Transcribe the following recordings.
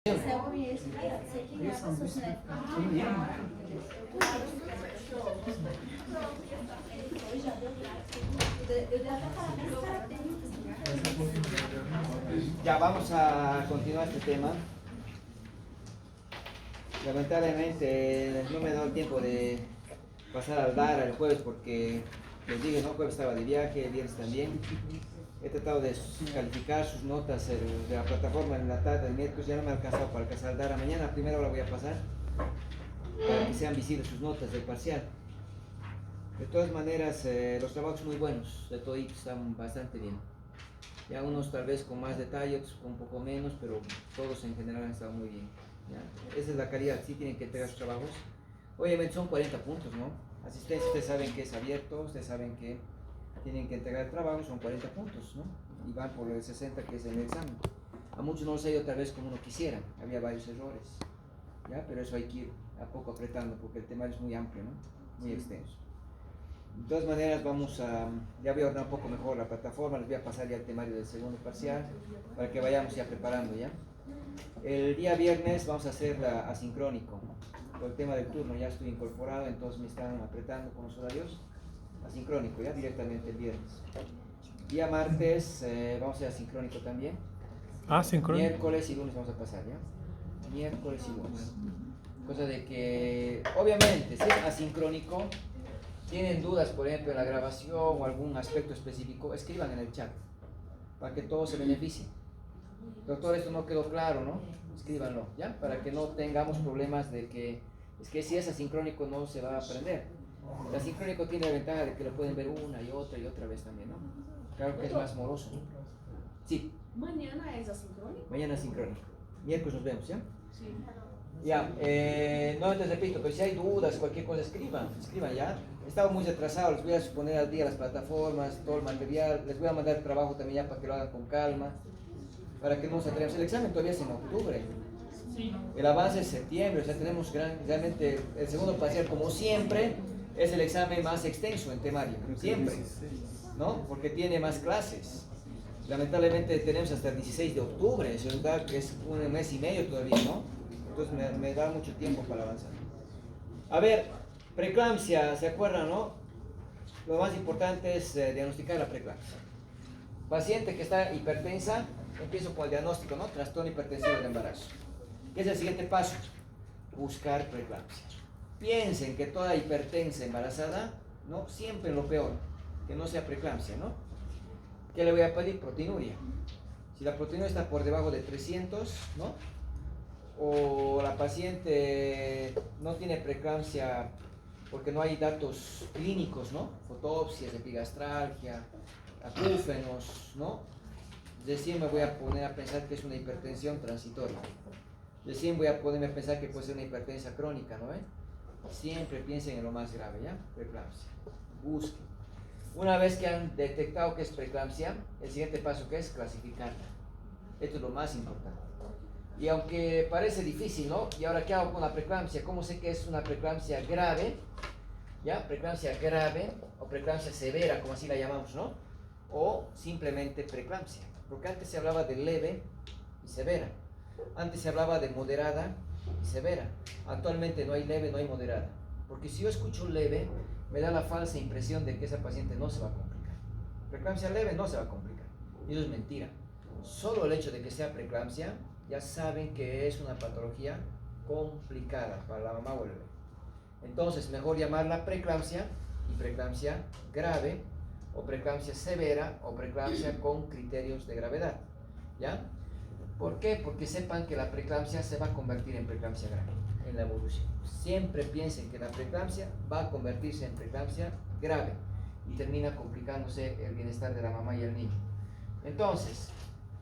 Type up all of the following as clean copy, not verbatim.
Ya vamos a continuar este tema. Lamentablemente no me he dado el tiempo de pasar al DARA el jueves porque les dije, no, el jueves estaba de viaje, el viernes también. He tratado de calificar sus notas de la plataforma en la tarde del miércoles, ya no me ha alcanzado para alcanzar al DARA. Mañana a primera hora voy a pasar para que sean visibles sus notas del parcial. De todas maneras, los trabajos muy buenos, de todo están bastante bien. Ya unos tal vez con más detalle, otros con un poco menos, pero todos en general han estado muy bien. ¿Ya? Esa es la calidad, sí tienen que entregar sus trabajos. Obviamente son 40 puntos, ¿no? Asistencia, ustedes saben que es abierto, ustedes saben que tienen que entregar el trabajo, son 40 puntos, ¿no? Y van por el 60 que es el examen. A muchos no les ha ido tal vez como uno quisiera, había varios errores, ¿ya? Pero eso hay que ir a poco apretando porque el temario es muy amplio, ¿no? Muy extenso. De todas maneras ya voy a ordenar un poco mejor la plataforma, les voy a pasar ya el temario del segundo parcial para que vayamos ya preparando ya. El día viernes vamos a hacer la asincrónico, por el tema del turno ya estoy incorporado, entonces me están apretando con los horarios, asincrónico ya directamente el viernes. Día martes vamos a hacer asincrónico también. Asincrónico. Miércoles y lunes vamos a pasar ya, miércoles y lunes. Cosa de que, obviamente, si es asincrónico, tienen dudas, por ejemplo, en la grabación o algún aspecto específico, escriban en el chat para que todos se beneficien. Doctor, esto no quedó claro, ¿no? Escríbanlo, ¿ya? Para que no tengamos problemas de que, es que si es asincrónico no se va a aprender. El asincrónico tiene la ventaja de que lo pueden ver una y otra vez también, ¿no? Claro que es más moroso. Sí. ¿Mañana es asincrónico? Mañana es asincrónico. Miércoles nos vemos, ¿ya? Sí. Ya, no te repito, pero si hay dudas, cualquier cosa, escriban ya. Estaba muy retrasado, les voy a poner al día las plataformas, todo el material, les voy a mandar el trabajo también ya para que lo hagan con calma, para que no nos atrevamos. El examen todavía es en octubre, Sí. el avance es septiembre, o sea, tenemos realmente el segundo parcial, como siempre, es el examen más extenso en temario, siempre, ¿no? Porque tiene más clases. Lamentablemente tenemos hasta el 16 de octubre, que es un mes y medio todavía, ¿no? Entonces me da mucho tiempo para avanzar. A ver, preeclampsia, ¿se acuerdan, no? Lo más importante es diagnosticar la preeclampsia. Paciente que está hipertensa, empiezo con el diagnóstico, ¿no? Trastorno hipertensivo del embarazo. ¿Qué es el siguiente paso? Buscar preeclampsia. Piensen que toda hipertensa embarazada, ¿no? Siempre lo peor, que no sea preeclampsia, ¿no? ¿Qué le voy a pedir? Proteinuria. Si la proteinuria está por debajo de 300, ¿no? O la paciente no tiene preeclampsia porque no hay datos clínicos, ¿no? Fotopsias, epigastralgia, acúfenos, ¿no? Recién me voy a poner a pensar que es una hipertensión transitoria. Recién voy a ponerme a pensar que puede ser una hipertensión crónica, ¿no? Siempre piensen en lo más grave, ¿ya? Preeclampsia. Busquen. Una vez que han detectado que es preeclampsia, el siguiente paso que es clasificarla. Esto es lo más importante. Y aunque parece difícil, ¿no? ¿Y ahora qué hago con la preeclampsia? ¿Cómo sé que es una preeclampsia grave? ¿Ya? Preeclampsia grave o preeclampsia severa, como así la llamamos, ¿no? O simplemente preeclampsia. Porque antes se hablaba de leve y severa. Antes se hablaba de moderada y severa. Actualmente no hay leve, no hay moderada. Porque si yo escucho leve, me da la falsa impresión de que esa paciente no se va a complicar. Preeclampsia leve no se va a complicar. Y eso es mentira. Solo el hecho de que sea preeclampsia, ya saben que es una patología complicada para la mamá o el bebé. Entonces, mejor llamarla preeclampsia y preeclampsia grave, o preeclampsia severa, o preeclampsia con criterios de gravedad. ¿Ya? ¿Por qué? Porque sepan que la preeclampsia se va a convertir en preeclampsia grave en la evolución. Siempre piensen que la preeclampsia va a convertirse en preeclampsia grave y termina complicándose el bienestar de la mamá y el niño. Entonces,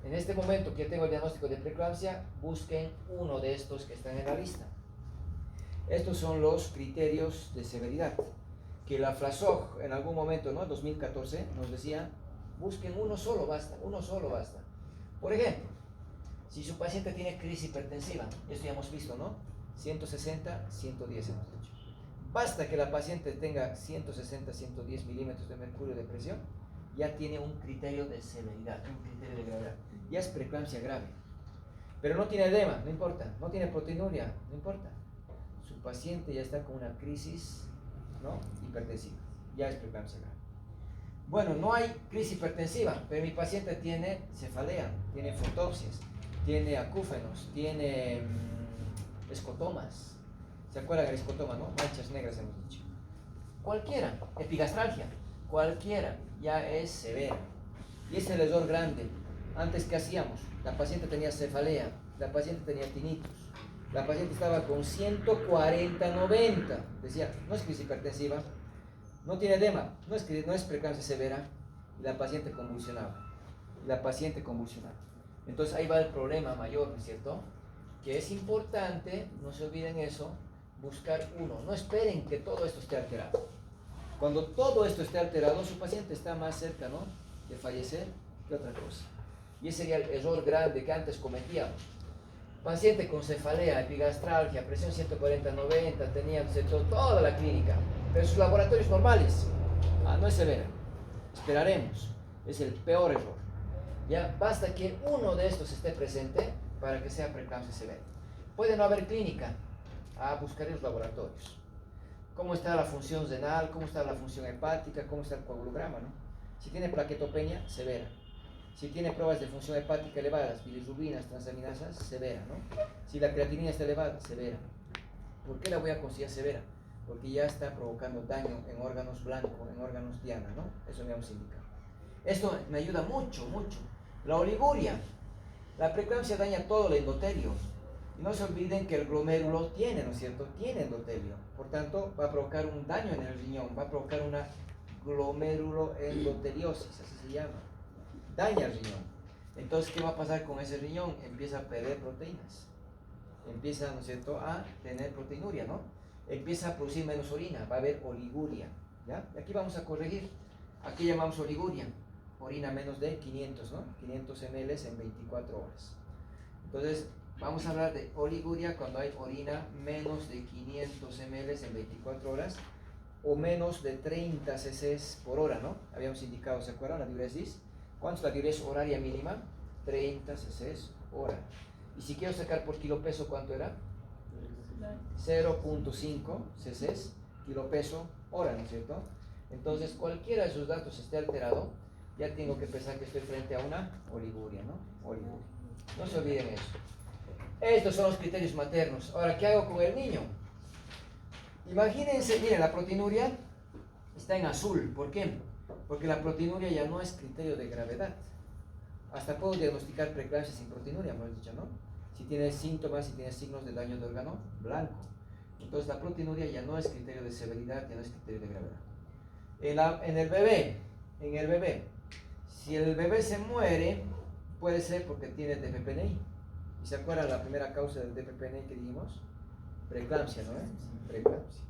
en este momento que tengo el diagnóstico de preeclampsia, busquen uno de estos que están en la lista. Estos son los criterios de severidad, que la FLASOG en algún momento, ¿no? 2014, nos decía, busquen uno solo basta. Por ejemplo, si su paciente tiene crisis hipertensiva, esto ya hemos visto, ¿no? 160, 110 hemos dicho. Basta que la paciente tenga 160, 110 milímetros de mercurio de presión, ya tiene un criterio de severidad, un criterio de gravedad. Ya es preeclampsia grave. Pero no tiene edema, no importa. No tiene proteinuria, no importa. Su paciente ya está con una crisis, ¿no?, hipertensiva. Ya es preeclampsia grave. Bueno, no hay crisis hipertensiva, pero mi paciente tiene cefalea, tiene fotopsias, tiene acúfenos, tiene escotomas. ¿Se acuerdan del escotoma, no? Manchas negras hemos dicho. Cualquiera, epigastralgia, cualquiera, ya es severa. Y es el error grande. Antes, ¿qué hacíamos? La paciente tenía cefalea, la paciente tenía tinnitus, la paciente estaba con 140/90. Decía, no es crisis hipertensiva, no tiene edema, no es preeclampsia severa. Y la paciente convulsionaba. Entonces ahí va el problema mayor, ¿no es cierto? Que es importante, no se olviden eso, buscar uno. No esperen que todo esto esté alterado. Cuando todo esto esté alterado, su paciente está más cerca, ¿no?, de fallecer que otra cosa. Y ese sería el error grande que antes cometíamos. Paciente con cefalea, epigastralgia, presión 140/90, tenía toda la clínica, pero sus laboratorios normales. No es severa. Esperaremos. Es el peor error. Ya basta que uno de estos esté presente para que sea preeclampsia severa. Puede no haber clínica. Buscar en los laboratorios. ¿Cómo está la función renal? ¿Cómo está la función hepática? ¿Cómo está el coagulograma, no? Si tiene plaquetopenia, severa. Si tiene pruebas de función hepática elevadas, bilirrubinas, transaminasas, severa, ¿no? Si la creatinina está elevada, severa. ¿Por qué la voy a considerar severa? Porque ya está provocando daño en órganos blancos, en órganos diana, ¿no? Eso me vamos a indicar. Esto me ayuda mucho, mucho. La oliguria. La preeclampsia daña todo el endotelio. Y no se olviden que el glomérulo tiene, ¿no es cierto?, tiene endotelio. Por tanto, va a provocar un daño en el riñón, va a provocar una glomeruloendoteliosis, así se llama. Daña el riñón. Entonces, ¿qué va a pasar con ese riñón? Empieza a perder proteínas. Empieza, ¿no es cierto?, a tener proteinuria, ¿no? Empieza a producir menos orina, va a haber oliguria, ¿ya? Y aquí vamos a corregir. Aquí llamamos oliguria. Orina menos de 500, ¿no? 500 ml en 24 horas. Entonces, vamos a hablar de oliguria cuando hay orina menos de 500 ml en 24 horas o menos de 30 cc por hora, ¿no? Habíamos indicado, ¿se acuerdan? La diuresis. ¿Cuánto es la diuresis horaria mínima? 30 cc hora. Y si quiero sacar por kilo peso, ¿cuánto era? 0.5 cc kilo peso hora, ¿no es cierto? Entonces, cualquiera de sus datos esté alterado, ya tengo que pensar que estoy frente a una oliguria, ¿no? Oliguria. No se olviden eso. Estos son los criterios maternos. Ahora, ¿qué hago con el niño? Imagínense, miren, la proteinuria está en azul. ¿Por qué? Porque la proteinuria ya no es criterio de gravedad. Hasta puedo diagnosticar preeclampsia sin proteinuria, hemos dicho, ¿no? Si tiene síntomas, si tiene signos de daño de órgano blanco. Entonces la proteinuria ya no es criterio de severidad, ya no es criterio de gravedad. En el bebé, si el bebé se muere, puede ser porque tiene DPPNI. ¿Y se acuerdan la primera causa del DPPNI que dijimos? Preeclampsia, ¿no? Preeclampsia.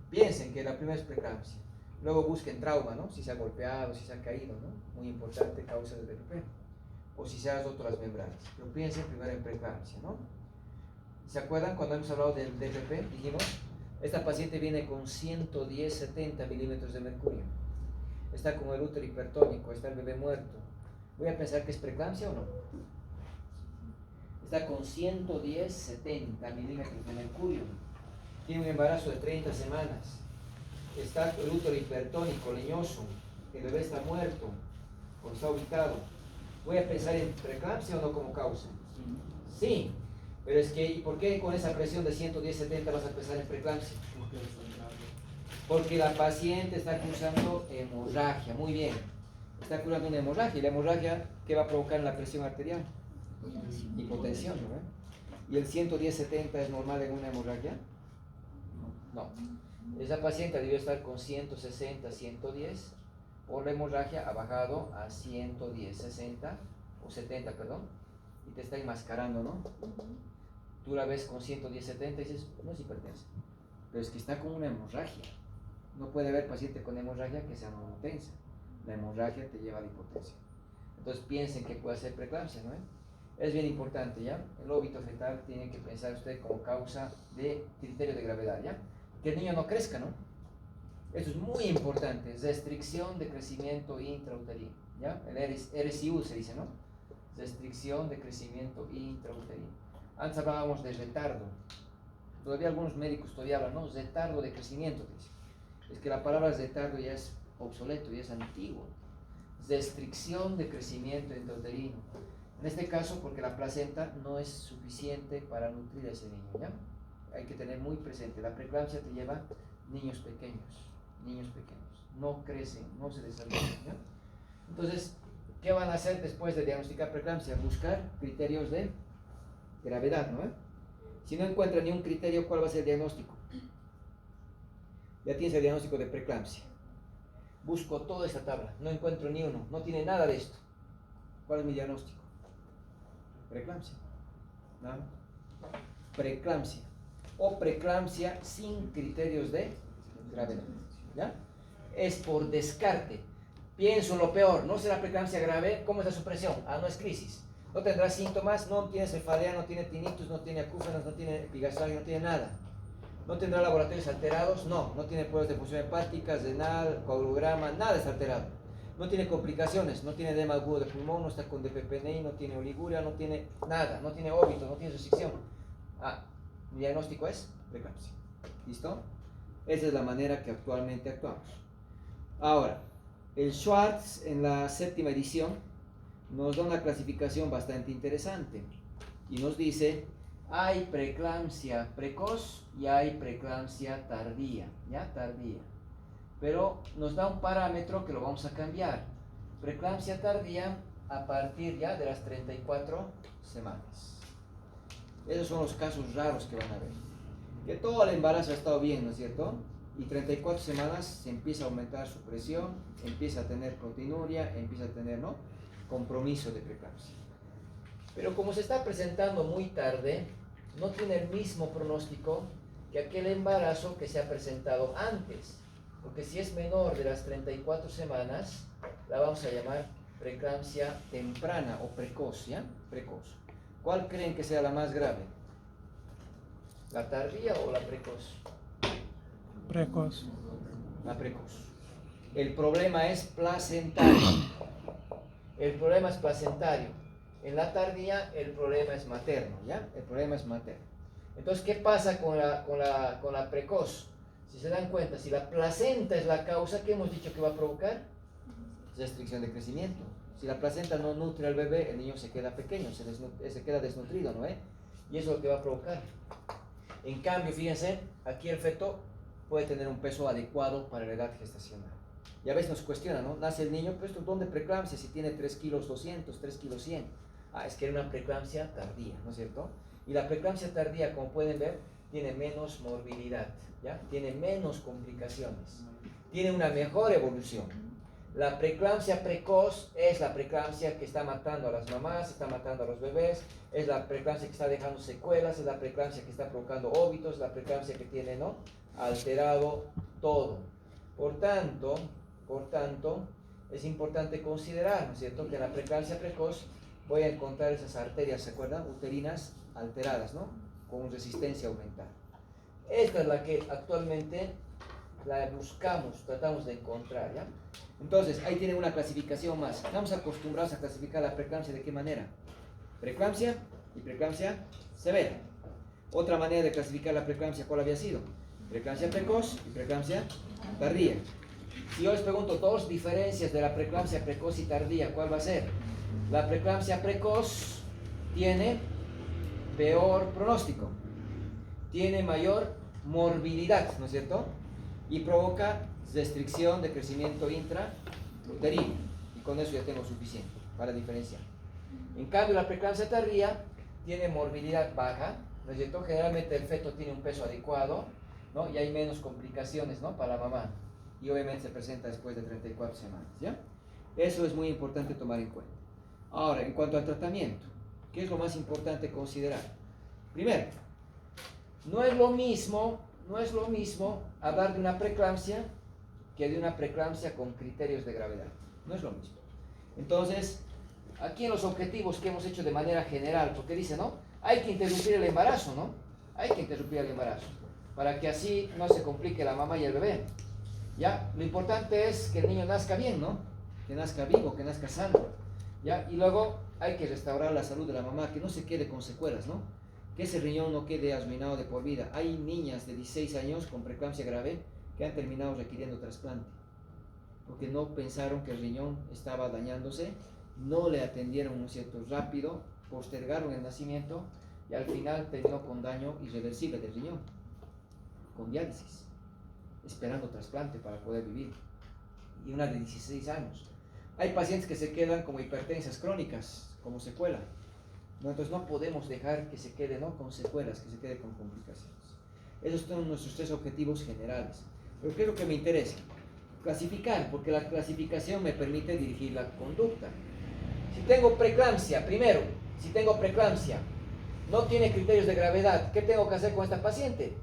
Piensen que la primera es preeclampsia. Luego busquen trauma, ¿no? Si se ha golpeado, si se ha caído, ¿no? Muy importante causa del DPP. O si se ha roto las membranas. Pero piensen primero en preeclampsia, ¿no? ¿Se acuerdan cuando hemos hablado del DPP? Dijimos, esta paciente viene con 110/70 milímetros de mercurio. Está con el útero hipertónico, está el bebé muerto. ¿Voy a pensar que es preeclampsia o no? Está con 110/70 milímetros de mercurio. Tiene un embarazo de 30 semanas. Está el útero hipertónico, leñoso. El bebé está muerto o está ubicado. ¿Voy a pensar en preeclampsia o no como causa? Sí. Pero es que, ¿y por qué con esa presión de 110/70 vas a pensar en preeclampsia? Porque la paciente está cursando hemorragia. Muy bien. Está curando una hemorragia. ¿Y la hemorragia qué va a provocar en la presión arterial? Hipotensión, ¿no? ¿Y el 110/70 es normal en una hemorragia? No. Esa paciente debió estar con 160, 110. Por la hemorragia ha bajado a 110, 60 o 70, perdón. Y te está enmascarando, ¿no? Tú la ves con 110/70 y dices, no es hipertensa. Pero es que está con una hemorragia. No puede haber paciente con hemorragia que sea monotensa. La hemorragia te lleva a la hipotensión. Entonces piensen que puede ser preeclampsia, ¿no? Es bien importante, ¿ya? El óbito fetal tiene que pensar usted como causa de criterio de gravedad, ¿ya? Que el niño no crezca, ¿no? Esto es muy importante, restricción de crecimiento intrauterino, ¿ya? El RSIU se dice, ¿no? restricción de crecimiento intrauterino. Antes hablábamos de retardo. Todavía algunos médicos todavía hablan, ¿no? Retardo de crecimiento, dice. Es que la palabra retardo ya es obsoleto, ya es antiguo. Restricción de crecimiento intrauterino. En este caso, porque la placenta no es suficiente para nutrir a ese niño, ¿ya? Hay que tener muy presente, la preeclampsia te lleva niños pequeños, no crecen, no se desarrollan, ¿ya? Entonces, ¿qué van a hacer después de diagnosticar preeclampsia? Buscar criterios de gravedad, ¿no? Si no encuentran ni un criterio, ¿cuál va a ser el diagnóstico? Ya tienes el diagnóstico de preeclampsia. Busco toda esta tabla, no encuentro ni uno, no tiene nada de esto. ¿Cuál es mi diagnóstico? Preeclampsia. ¿No? Preeclampsia. O preeclampsia sin criterios de gravedad. ¿Ya? Es por descarte. Pienso en lo peor, no será preeclampsia grave, ¿cómo es la supresión? No es crisis. No tendrá síntomas, no tiene cefalea, no tiene tinnitus, no tiene acúfenos, no tiene epigastralgia, no tiene nada. ¿No tendrá laboratorios alterados? No tiene pruebas de función hepática, renal, coagulograma, nada está alterado. No tiene complicaciones, no tiene edema agudo de pulmón, no está con DPPNI, no tiene oliguria, no tiene nada, no tiene óbito, no tiene restricción. Mi diagnóstico es preeclampsia. ¿Listo? Esa es la manera que actualmente actuamos. Ahora, el Schwartz en la 7ª edición nos da una clasificación bastante interesante y nos dice: hay preeclampsia precoz y hay preeclampsia tardía, ¿ya? Tardía. Pero nos da un parámetro que lo vamos a cambiar. Preeclampsia tardía a partir ya de las 34 semanas. Esos son los casos raros que van a ver. Que todo el embarazo ha estado bien, ¿no es cierto? Y 34 semanas se empieza a aumentar su presión, empieza a tener proteinuria, empieza a tener, ¿no?, compromiso de preeclampsia. Pero como se está presentando muy tarde, no tiene el mismo pronóstico que aquel embarazo que se ha presentado antes. Porque si es menor de las 34 semanas, la vamos a llamar preeclampsia temprana o precoz, ¿ya? Precoz. ¿Cuál creen que sea la más grave? ¿La tardía o la precoz? Precoz. La precoz. El problema es placentario. El problema es placentario. En la tardía el problema es materno, ¿ya? El problema es materno. Entonces, ¿qué pasa con la precoz? Si se dan cuenta, si la placenta es la causa, ¿qué hemos dicho que va a provocar? Restricción de crecimiento. Si la placenta no nutre al bebé, el niño se queda pequeño, se queda desnutrido, ¿no? Y eso es lo que va a provocar. En cambio, fíjense, aquí el feto puede tener un peso adecuado para la edad gestacional. Y a veces nos cuestionan, ¿no? Nace el niño, pero ¿dónde preeclampsia? Si tiene 3 kilos 200, 3 kilos 100. Es que era una preeclampsia tardía, ¿no es cierto? Y la preeclampsia tardía, como pueden ver, tiene menos morbilidad, ¿ya? Tiene menos complicaciones, tiene una mejor evolución. La preeclampsia precoz es la preeclampsia que está matando a las mamás, está matando a los bebés, es la preeclampsia que está dejando secuelas, es la preeclampsia que está provocando óbitos, es la preeclampsia que tiene, ¿no?, alterado todo. Por tanto, es importante considerar, ¿no es cierto?, que en la preeclampsia precoz voy a encontrar esas arterias, ¿se acuerdan?, uterinas alteradas, ¿no?, con resistencia aumentada. Esta es la que actualmente la buscamos, tratamos de encontrar, ¿ya? Entonces, ahí tienen una clasificación más. Estamos acostumbrados a clasificar la preeclampsia ¿de qué manera? Preeclampsia y preeclampsia severa. Otra manera de clasificar la preeclampsia, ¿cuál había sido? Preeclampsia precoz y preeclampsia tardía. Si yo les pregunto dos diferencias de la preeclampsia precoz y tardía, ¿cuál va a ser? La preeclampsia precoz tiene peor pronóstico, tiene mayor morbilidad, ¿no es cierto? Y provoca restricción de crecimiento intrauterino. Y con eso ya tengo suficiente para diferenciar. En cambio, la preeclampsia tardía tiene morbilidad baja, ¿no es cierto? Generalmente el feto tiene un peso adecuado, ¿no? Y hay menos complicaciones, ¿no?, para la mamá. Y obviamente se presenta después de 34 semanas, ¿ya? Eso es muy importante tomar en cuenta. Ahora, en cuanto al tratamiento, ¿qué es lo más importante considerar? Primero, no es lo mismo hablar de una preeclampsia que de una preeclampsia con criterios de gravedad. No es lo mismo. Entonces, aquí en los objetivos que hemos hecho de manera general, porque dice, ¿no?, hay que interrumpir el embarazo, ¿no? Hay que interrumpir el embarazo, para que así no se complique la mamá y el bebé. ¿Ya? Lo importante es que el niño nazca bien, ¿no? Que nazca vivo, que nazca sano. ¿Ya? Y luego hay que restaurar la salud de la mamá, que no se quede con secuelas, ¿no? Que ese riñón no quede arruinado de por vida. Hay niñas de 16 años con preeclampsia grave que han terminado requiriendo trasplante, porque no pensaron que el riñón estaba dañándose, no le atendieron, ¿no es cierto?, rápido, postergaron el nacimiento y al final terminó con daño irreversible del riñón, con diálisis, esperando trasplante para poder vivir. Y una de 16 años. Hay pacientes que se quedan como hipertensas crónicas, como secuela, ¿no? Entonces no podemos dejar que se quede, ¿no?, con secuelas, que se quede con complicaciones. Esos son nuestros 3 objetivos generales. Pero ¿qué es lo que me interesa? Clasificar, porque la clasificación me permite dirigir la conducta. Si tengo preeclampsia, primero, si tengo preeclampsia, no tiene criterios de gravedad, ¿qué tengo que hacer con esta paciente?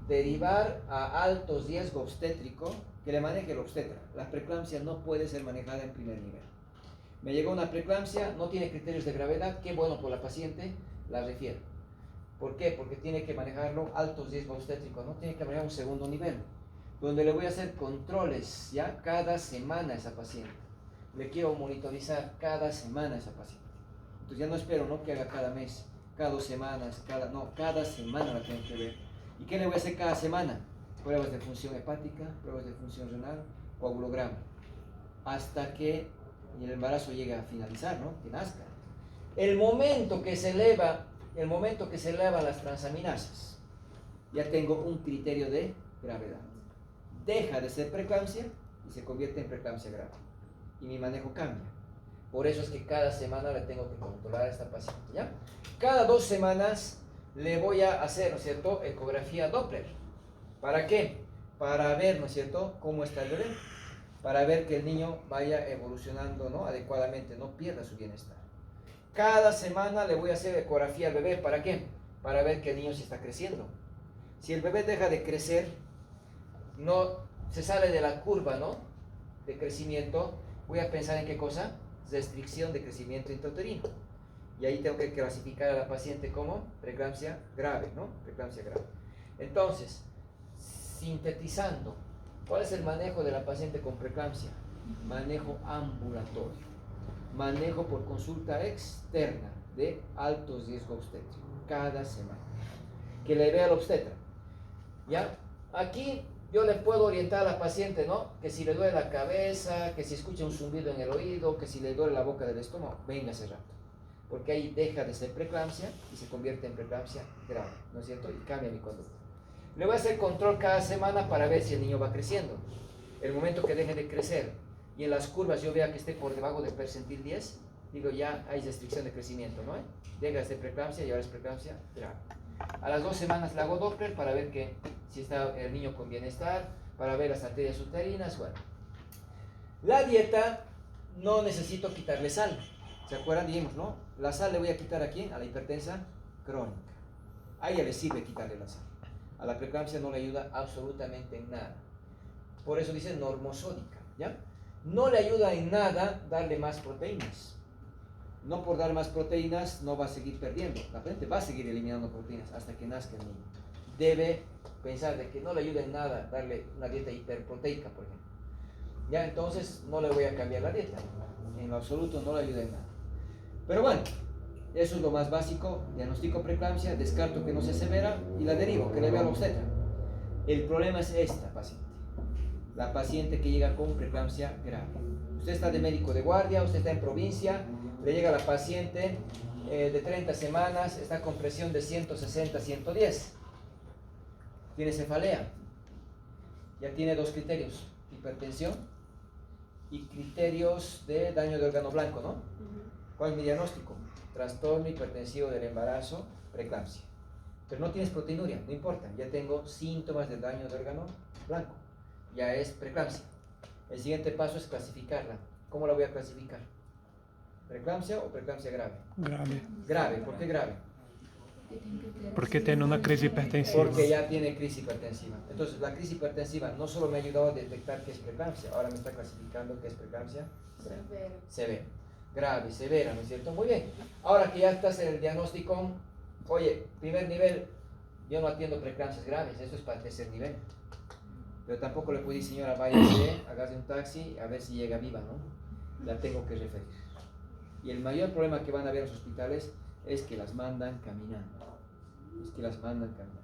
Derivar a alto riesgo obstétrico que le maneje el obstetra. La preeclampsia no puede ser manejada en primer nivel. Me llegó una preeclampsia, no tiene criterios de gravedad, qué bueno por la paciente, la refiero. ¿Por qué? Porque tiene que manejarlo alto riesgo obstétrico, no tiene que manejar un segundo nivel, donde le voy a hacer controles ya cada semana a esa paciente. Le quiero monitorizar cada semana a esa paciente. Entonces ya no espero, ¿no?, que haga cada mes, cada 2 semanas, cada semana la tengo que ver. ¿Y qué le voy a hacer cada semana? Pruebas de función hepática, pruebas de función renal, coagulograma, hasta que el embarazo llegue a finalizar, ¿no?, que nazca. El momento que se elevan las transaminasas, ya tengo un criterio de gravedad. Deja de ser preeclampsia y se convierte en preeclampsia grave. Y mi manejo cambia. Por eso es que cada semana le tengo que controlar a esta paciente, ¿ya? Cada 2 semanas le voy a hacer, ¿no es cierto?, ecografía Doppler. ¿Para qué? Para ver, ¿no es cierto?, cómo está el bebé. Para ver que el niño vaya evolucionando, ¿no?, adecuadamente, no pierda su bienestar. Cada semana le voy a hacer ecografía al bebé. ¿Para qué? Para ver que el niño se está creciendo. Si el bebé deja de crecer, no se sale de la curva, ¿no?, de crecimiento, voy a pensar en qué cosa, restricción de crecimiento intrauterino. Y ahí tengo que clasificar a la paciente como preeclampsia grave, ¿no? Preeclampsia grave. Entonces, sintetizando, ¿cuál es el manejo de la paciente con preeclampsia? Manejo ambulatorio. Manejo por consulta externa de alto riesgo obstétrico, cada semana. Que le vea al obstetra. ¿Ya? Aquí yo le puedo orientar a la paciente, ¿no?, que si le duele la cabeza, que si escucha un zumbido en el oído, que si le duele la boca del estómago, venga hace rato. Porque ahí deja de ser preeclampsia y se convierte en preeclampsia grave, ¿no es cierto? Y cambia mi conducta. Le voy a hacer control cada semana para ver si el niño va creciendo. El momento que deje de crecer y en las curvas yo vea que esté por debajo del percentil 10, digo ya hay restricción de crecimiento, ¿no? Deja de ser preeclampsia y ahora es preeclampsia grave. A las 2 semanas le hago Doppler para ver que si está el niño con bienestar, para ver las arterias uterinas, bueno. La dieta, no necesito quitarle sal. ¿Se acuerdan? Dijimos, ¿no? La sal le voy a quitar ¿a quién? A la hipertensa crónica. A ella le sirve quitarle la sal. A la preeclampsia no le ayuda absolutamente en nada. Por eso dice normosódica, ¿ya? No le ayuda en nada darle más proteínas. No por dar más proteínas no va a seguir perdiendo. La gente va a seguir eliminando proteínas hasta que nazca el niño. Debe pensar de que no le ayuda en nada darle una dieta hiperproteica, por ejemplo. Ya, entonces no le voy a cambiar la dieta. En lo absoluto no le ayuda en nada. Pero bueno, eso es lo más básico. Diagnostico preeclampsia, descarto que no sea severa y la derivo, que le vea al obstetra. El problema es esta paciente. La paciente que llega con preeclampsia grave. Usted está de médico de guardia, usted está en provincia, le llega la paciente de 30 semanas, está con presión de 160-110. Tiene cefalea. Ya tiene 2 criterios, hipertensión y criterios de daño de órgano blanco, ¿no? ¿Cuál es mi diagnóstico? Trastorno hipertensivo del embarazo, preeclampsia. Pero no tienes proteinuria, no importa, ya tengo síntomas de daño de órgano blanco. Ya es preeclampsia. El siguiente paso es clasificarla. ¿Cómo la voy a clasificar? ¿Preeclampsia o preeclampsia grave? Grave. Grave, ¿por qué grave? Porque tiene una crisis hipertensiva. Porque ya tiene crisis hipertensiva. Entonces, la crisis hipertensiva no solo me ha ayudado a detectar que es preeclampsia, ahora me está clasificando que es preeclampsia severa. Grave, severa, ¿no es cierto? Muy bien. Ahora que ya estás en el diagnóstico, oye, primer nivel, yo no atiendo preeclampsias graves, esto es para tercer nivel. Pero tampoco le puedo decir, señora, váyase, hágase un taxi, a ver si llega viva, ¿no? La tengo que referir. Y el mayor problema que van a ver en los hospitales es que las mandan caminando. Es que las mandan caminando.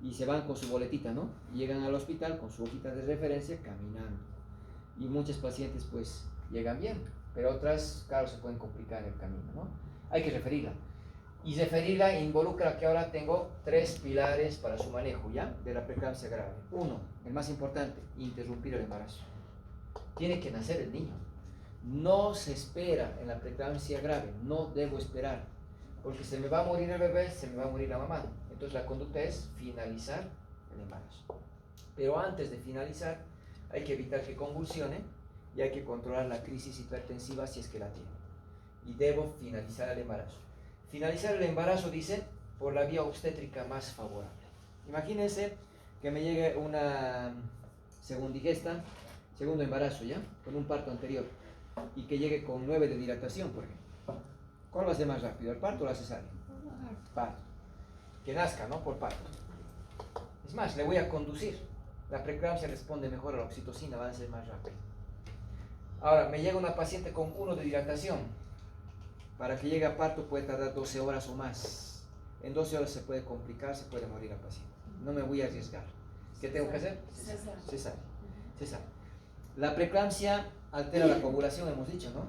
Y se van con su boletita, ¿no? Llegan al hospital con su hojita de referencia caminando. Y muchos pacientes pues llegan bien, pero otras, claro, se pueden complicar en el camino, ¿no? Hay que referirla. Y referirla involucra que ahora tengo 3 pilares para su manejo, ¿ya? De la preeclampsia grave. 1, el más importante, interrumpir el embarazo. Tiene que nacer el niño. No se espera en la preeclampsia grave, no debo esperar, porque se me va a morir el bebé, se me va a morir la mamá. Entonces la conducta es finalizar el embarazo. Pero antes de finalizar, hay que evitar que convulsione y hay que controlar la crisis hipertensiva si es que la tiene. Y debo finalizar el embarazo. Finalizar el embarazo, dice, por la vía obstétrica más favorable. Imagínense que me llegue una segundigesta, segundo embarazo, ¿ya? Con un parto anterior. Y que llegue con 9 de dilatación, por ejemplo. ¿Cuál va a ser más rápido, el parto o la cesárea? Parto. Que nazca, ¿no? Por parto. Es más, le voy a conducir. La preeclampsia responde mejor a la oxitocina, va a ser más rápido. Ahora, me llega una paciente con 1 de dilatación. Para que llegue a parto puede tardar 12 horas o más. En 12 horas se puede complicar, se puede morir la paciente. No me voy a arriesgar. ¿Qué tengo que hacer? Cesárea. Cesárea. La preeclampsia altera la coagulación, hemos dicho, ¿no?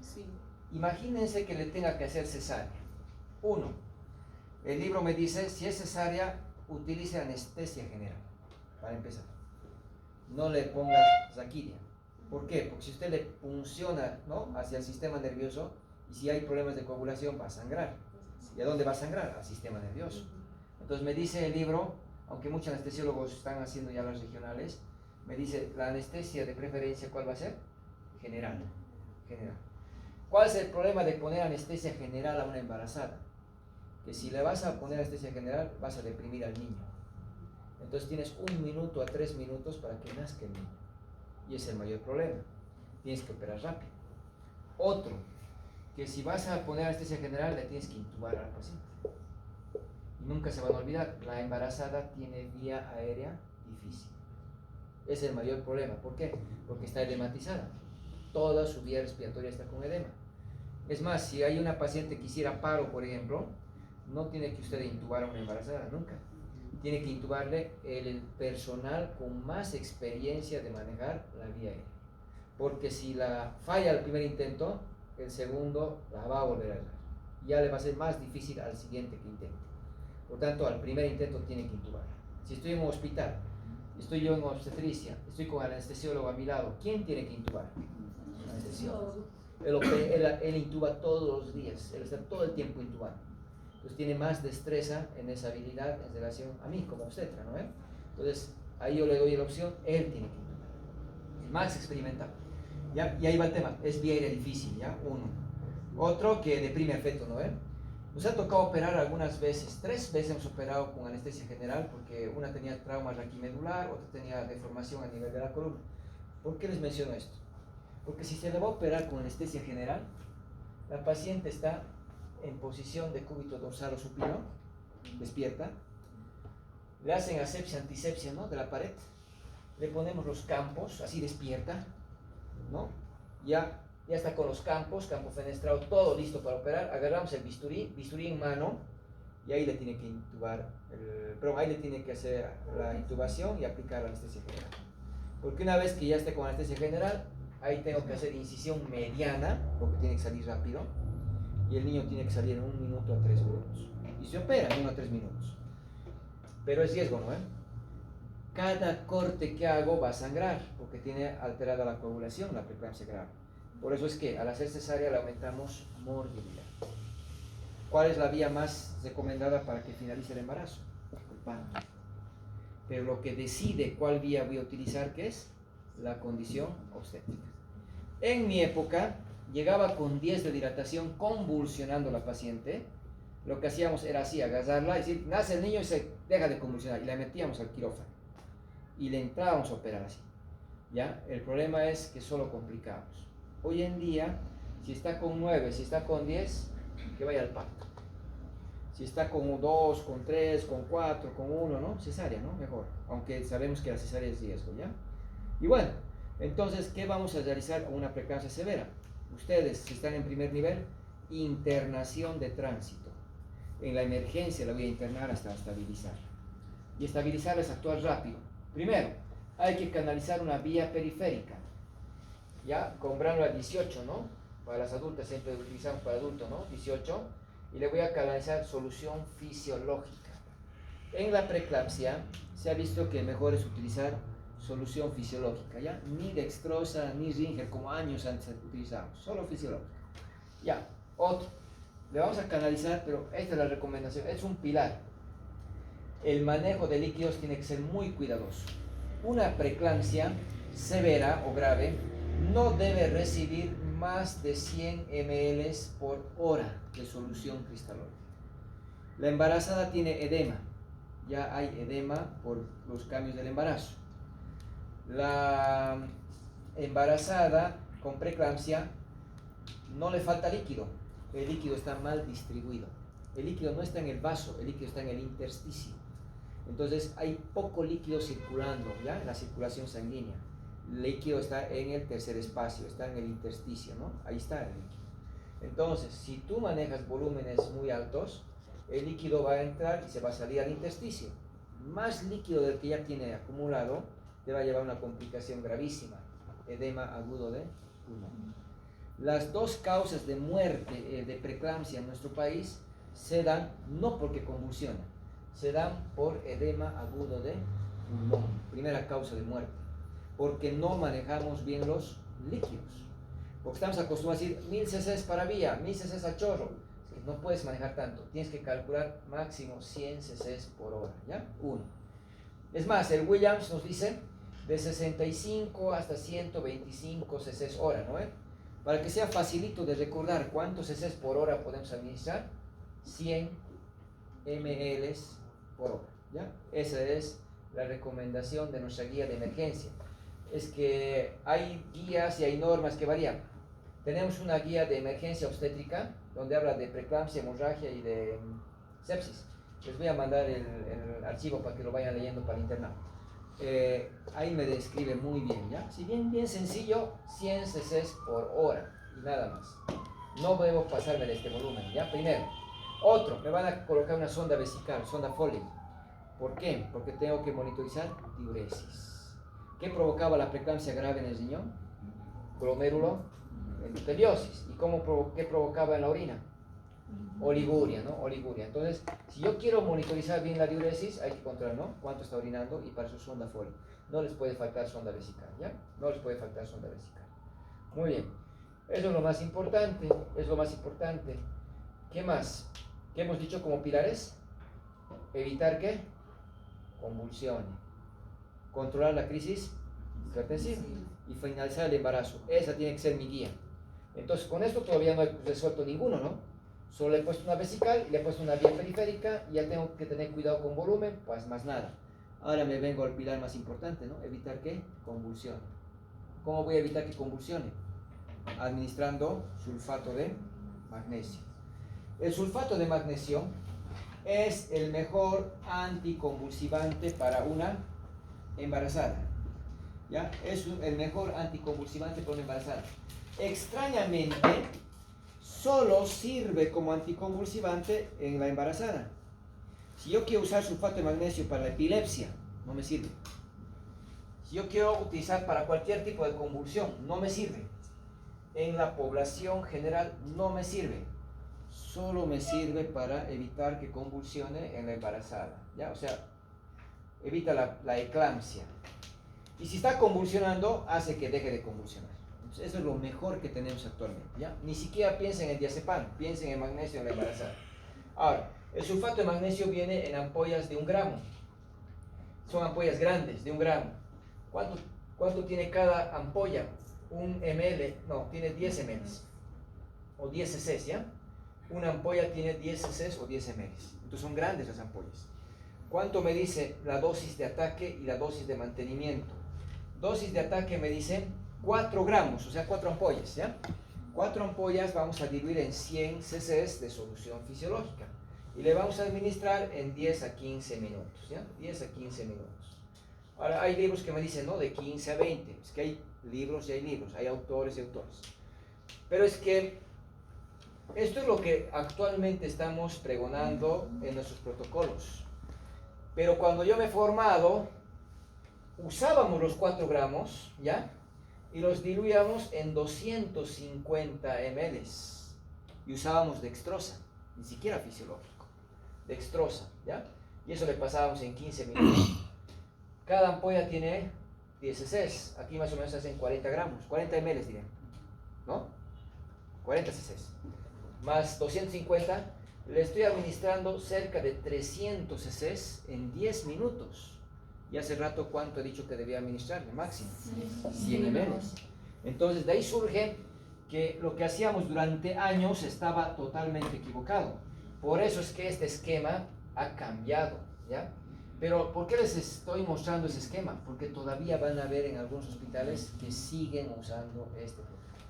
Sí. Imagínense que le tenga que hacer cesárea. 1. El libro me dice, si es cesárea, utilice anestesia general, para empezar. No le ponga raquidia. ¿Por qué? Porque si usted le funciona, ¿no?, hacia el sistema nervioso, y si hay problemas de coagulación, va a sangrar. ¿Y a dónde va a sangrar? Al sistema nervioso. Entonces me dice el libro, aunque muchos anestesiólogos están haciendo ya las regionales, me dice, la anestesia de preferencia, ¿cuál va a ser? General. General. ¿Cuál es el problema de poner anestesia general a una embarazada? Que si le vas a poner anestesia general, vas a deprimir al niño. Entonces tienes 1 minuto a 3 minutos para que nazca el niño. Y es el mayor problema. Tienes que operar rápido. Otro, que si vas a poner anestesia general, le tienes que intubar al paciente. Y nunca se van a olvidar, la embarazada tiene vía aérea difícil. Es el mayor problema. ¿Por qué? Porque está edematizada. Toda su vía respiratoria está con edema. Es más, si hay una paciente que hiciera paro, por ejemplo, no tiene que usted intubar a una embarazada, nunca. Tiene que intubarle el personal con más experiencia de manejar la vía aérea. Porque si la falla al primer intento, el segundo la va a volver a hacer. Ya le va a ser más difícil al siguiente que intente. Por tanto, al primer intento tiene que intubar. Si estoy en un hospital, estoy yo en obstetricia, estoy con el anestesiólogo a mi lado, ¿quién tiene que intubar? El anestesiólogo. Él intuba todos los días, él está todo el tiempo intubando. Entonces tiene más destreza en esa habilidad en relación a mí como obstetra, ¿no? Entonces ahí yo le doy la opción, él tiene que intubar. Más experimentado. ¿Ya? Y ahí va el tema, es vía aérea difícil, ¿ya? 1. Otro que deprime al feto, ¿no? Nos ha tocado operar algunas veces, 3 veces hemos operado con anestesia general, porque una tenía trauma raquimedular, otra tenía deformación a nivel de la columna. ¿Por qué les menciono esto? Porque si se le va a operar con anestesia general, la paciente está en posición de cúbito dorsal o supino, despierta, le hacen asepsia, antisepsia, ¿no?, de la pared, le ponemos los campos, así despierta, ¿no? Ya está con los campos, campo fenestrado, todo listo para operar. Agarramos el bisturí en mano, y ahí le tiene que intubar, ahí le tiene que hacer la intubación y aplicar la anestesia general. Porque una vez que ya esté con anestesia general, ahí tengo que hacer incisión mediana, porque tiene que salir rápido, y el niño tiene que salir en 1 minuto a 3 minutos. Y se opera en 1 a 3 minutos. Pero es riesgo, ¿no? Cada corte que hago va a sangrar, porque tiene alterada la coagulación, la preeclampsia grave. Por eso es que al hacer cesárea le aumentamos morbilidad. ¿Cuál es la vía más recomendada para que finalice el embarazo? El parto. Pero lo que decide cuál vía voy a utilizar, ¿qué es? La condición obstétrica. En mi época, llegaba con 10 de dilatación, convulsionando la paciente. Lo que hacíamos era así, agarrarla, y decir, nace el niño y se deja de convulsionar, y la metíamos al quirófano. Y le entrábamos a operar así. ¿Ya? El problema es que solo complicamos. Hoy en día, si está con 9, si está con 10, que vaya al parto. Si está con 2, con 3, con 4, con 1, ¿no? Cesárea, ¿no? Mejor. Aunque sabemos que la cesárea es riesgo, ¿ya? Y bueno, entonces, ¿qué vamos a realizar con una preeclampsia severa? Ustedes, si están en primer nivel, internación de tránsito. En la emergencia la voy a internar hasta estabilizar. Y estabilizar es actuar rápido. Primero, hay que canalizar una vía periférica. Ya, comprando a 18, ¿no? Para las adultas siempre utilizamos para adultos, ¿no? 18. Y le voy a canalizar solución fisiológica. En la preeclampsia se ha visto que mejor es utilizar solución fisiológica, ¿ya? Ni dextrosa, ni Ringer, como años antes utilizamos, solo fisiológica. Ya, otro. Le vamos a canalizar, pero esta es la recomendación, es un pilar. El manejo de líquidos tiene que ser muy cuidadoso. Una preeclampsia severa o grave no debe recibir más de 100 ml por hora de solución cristalónica. La embarazada tiene edema, ya hay edema por los cambios del embarazo. La embarazada con preeclampsia no le falta líquido, el líquido está mal distribuido. El líquido no está en el vaso, el líquido está en el intersticio. Entonces hay poco líquido circulando, ¿ya? En la circulación sanguínea. El líquido está en el tercer espacio, está en el intersticio, ¿no? Ahí está el líquido. Entonces, si tú manejas volúmenes muy altos, el líquido va a entrar y se va a salir al intersticio. Más líquido del que ya tiene acumulado te va a llevar a una complicación gravísima, edema agudo de pulmón. Las dos causas de muerte de preeclampsia en nuestro país se dan no porque convulsionan, se dan por edema agudo de pulmón, primera causa de muerte, porque no manejamos bien los líquidos. Porque estamos acostumbrados a decir 1000 cc para vía, 1000 cc a chorro. No puedes manejar tanto, tienes que calcular máximo 100 cc por hora, ¿ya? Uno. Es más, el Williams nos dice de 65 hasta 125 cc hora, ¿no? Para que sea facilito de recordar cuántos cc por hora podemos administrar, 100 ml por hora, ¿ya? Esa es la recomendación de nuestra guía de emergencia. Es que hay guías y hay normas que varían. Tenemos una guía de emergencia obstétrica donde habla de preeclampsia, hemorragia y de sepsis. Les voy a mandar el archivo para que lo vayan leyendo para el internado. Ahí me describe muy bien, ¿ya? Si bien sencillo, 100 cc por hora y nada más. No debo pasarme de este volumen, ¿ya? Primero. Otro, me van a colocar una sonda vesical, sonda Foley. ¿Por qué? Porque tengo que monitorizar diuresis. ¿Qué provocaba la preeclampsia grave en el riñón? Glomérulo endoteliosis. ¿Y qué provocaba en la orina? Oliguria, ¿no? Oliguria. Entonces, si yo quiero monitorizar bien la diuresis, hay que controlar, ¿no? Cuánto está orinando y para eso sonda Foley. No les puede faltar sonda vesical, ¿ya? No les puede faltar sonda vesical. Muy bien. Eso es lo más importante, es lo más importante. ¿Qué más? ¿Qué hemos dicho como pilares? Evitar que convulsione. Controlar la crisis hipertensiva y finalizar el embarazo. Esa tiene que ser mi guía. Entonces, con esto todavía no he resuelto ninguno, ¿no? Solo le he puesto una vesical y le he puesto una vía periférica y ya tengo que tener cuidado con volumen, pues más nada. Ahora me vengo al pilar más importante, ¿no? Evitar que convulsione. ¿Cómo voy a evitar que convulsione? Administrando sulfato de magnesio. El sulfato de magnesio es el mejor anticonvulsivante para una embarazada. ¿Ya? Es el mejor anticonvulsivante para una embarazada. Extrañamente, solo sirve como anticonvulsivante en la embarazada. Si yo quiero usar sulfato de magnesio para la epilepsia, no me sirve. Si yo quiero utilizar para cualquier tipo de convulsión, no me sirve. En la población general no me sirve. Solo me sirve para evitar que convulsione en la embarazada, ¿ya? O sea, evita la eclampsia. Y si está convulsionando, hace que deje de convulsionar. Entonces, eso es lo mejor que tenemos actualmente, ¿ya? Ni siquiera piensen en diazepam, piensen en magnesio en la embarazada. Ahora, el sulfato de magnesio viene en ampollas de 1 gramo. Son ampollas grandes, de 1 gramo. ¿Cuánto tiene cada ampolla? 1 ml, no, tiene 10 ml. O 10 cc, ¿ya? Una ampolla tiene 10 cc o 10 ml. Entonces son grandes las ampollas. ¿Cuánto me dice la dosis de ataque y la dosis de mantenimiento? Dosis de ataque me dice 4 gramos, o sea 4 ampollas, ¿ya? 4 ampollas vamos a diluir en 100 cc de solución fisiológica y le vamos a administrar en 10 a 15 minutos, ¿ya? 10 a 15 minutos. Ahora hay libros que me dicen, no, de 15 a 20, es que hay libros y hay libros, hay autores y autores. Pero es que esto es lo que actualmente estamos pregonando en nuestros protocolos. Pero cuando yo me he formado, usábamos los 4 gramos, ¿ya? Y los diluíamos en 250 ml. Y usábamos dextrosa, ni siquiera fisiológico. Dextrosa, ¿ya? Y eso le pasábamos en 15 minutos. Cada ampolla tiene 10 cc. Aquí más o menos hacen 40 gramos, 40 ml, diré, ¿no? 40 cc. Más 250, le estoy administrando cerca de 300 cc en 10 minutos. Y hace rato, ¿cuánto he dicho que debía administrarle? Máximo 100 ml. Entonces, de ahí surge que lo que hacíamos durante años estaba totalmente equivocado. Por eso es que este esquema ha cambiado, ¿ya? Pero, ¿por qué les estoy mostrando ese esquema? Porque todavía van a ver en algunos hospitales que siguen usando este protocolo.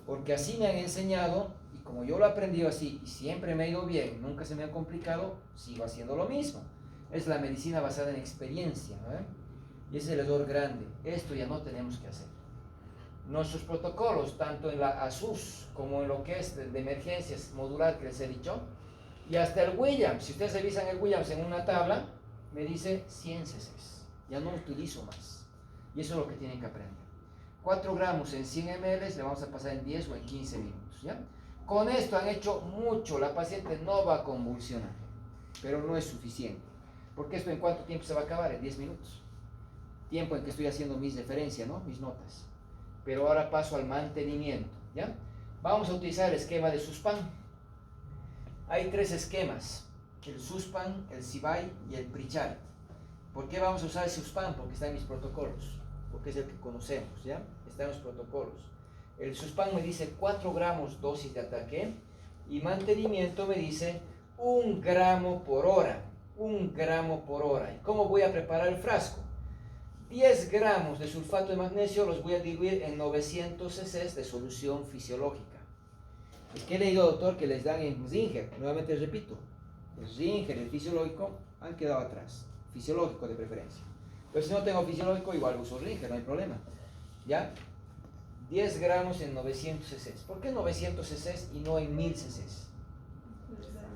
Porque así me han enseñado, y como yo lo he aprendido así, y siempre me ha ido bien, nunca se me ha complicado, sigo haciendo lo mismo. Es la medicina basada en experiencia, ¿no? Y ese es el error grande. Esto ya no tenemos que hacer. Nuestros protocolos, tanto en la ASUS como en lo que es de emergencias modular que les he dicho, y hasta el Williams, si ustedes revisan el Williams en una tabla, me dice 100 cc. Ya no utilizo más. Y eso es lo que tienen que aprender. 4 gramos en 100 ml le vamos a pasar en 10 o en 15 minutos, ¿ya? Con esto han hecho mucho. La paciente no va a convulsionar, pero no es suficiente. Porque esto, ¿en cuánto tiempo se va a acabar? En 10 minutos. Tiempo en que estoy haciendo mis referencias, ¿no? Mis notas. Pero ahora paso al mantenimiento, ¿ya? Vamos a utilizar el esquema de Suspan. Hay 3 esquemas: el Suspan, el Sibay y el Prichard. ¿Por qué vamos a usar el Suspan? Porque está en mis protocolos, porque es el que conocemos, ¿ya? Está en los protocolos. El Suspan me dice 4 gramos dosis de ataque, y mantenimiento me dice 1 gramo por hora. 1 gramo por hora. ¿Y cómo voy a preparar el frasco? 10 gramos de sulfato de magnesio los voy a diluir en 900 cc de solución fisiológica. Es que he leído, doctor, que les dan en Zinger. Nuevamente repito, el Zinger y el fisiológico han quedado atrás. Fisiológico de preferencia. Pero si no tengo fisiológico, igual uso Zinger, no hay problema. ¿Ya? 10 gramos en 900 cc. ¿Por qué 900 cc y no en 1000 cc?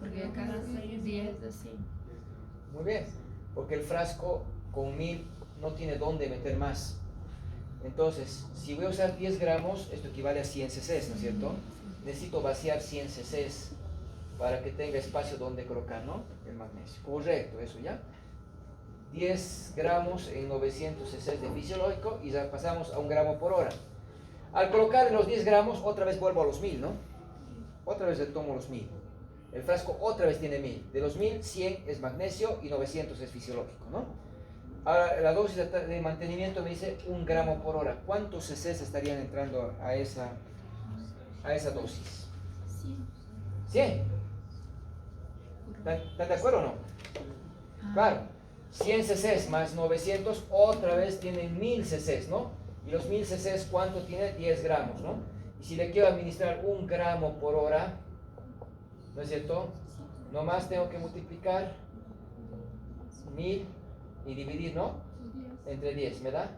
Porque cada 6 días así. Muy bien, porque el frasco con 1000 no tiene dónde meter más. Entonces, si voy a usar 10 gramos, esto equivale a 100 cc, ¿no es cierto? Necesito vaciar 100 cc para que tenga espacio donde colocar, ¿no? El magnesio. Correcto, eso ya. 10 gramos en 900 cc de fisiológico y ya pasamos a 1 gramo por hora. Al colocar los 10 gramos, otra vez vuelvo a los 1000, ¿no? Otra vez retomo los 1000. El frasco otra vez tiene 1000. De los 1000, 100 es magnesio y 900 es fisiológico, ¿no? Ahora, la dosis de mantenimiento me dice 1 gramo por hora. ¿Cuántos cc estarían entrando a esa dosis? 100. ¿Están de acuerdo o no? Claro. 100 cc más 900 otra vez tienen 1000 cc, ¿no? Y los 1000 cc, ¿cuánto tiene? 10 gramos, ¿no? Y si le quiero administrar 1 gramo por hora, ¿no es cierto? Nomás tengo que multiplicar 1000 y dividir, ¿no? Entre 10, ¿me da?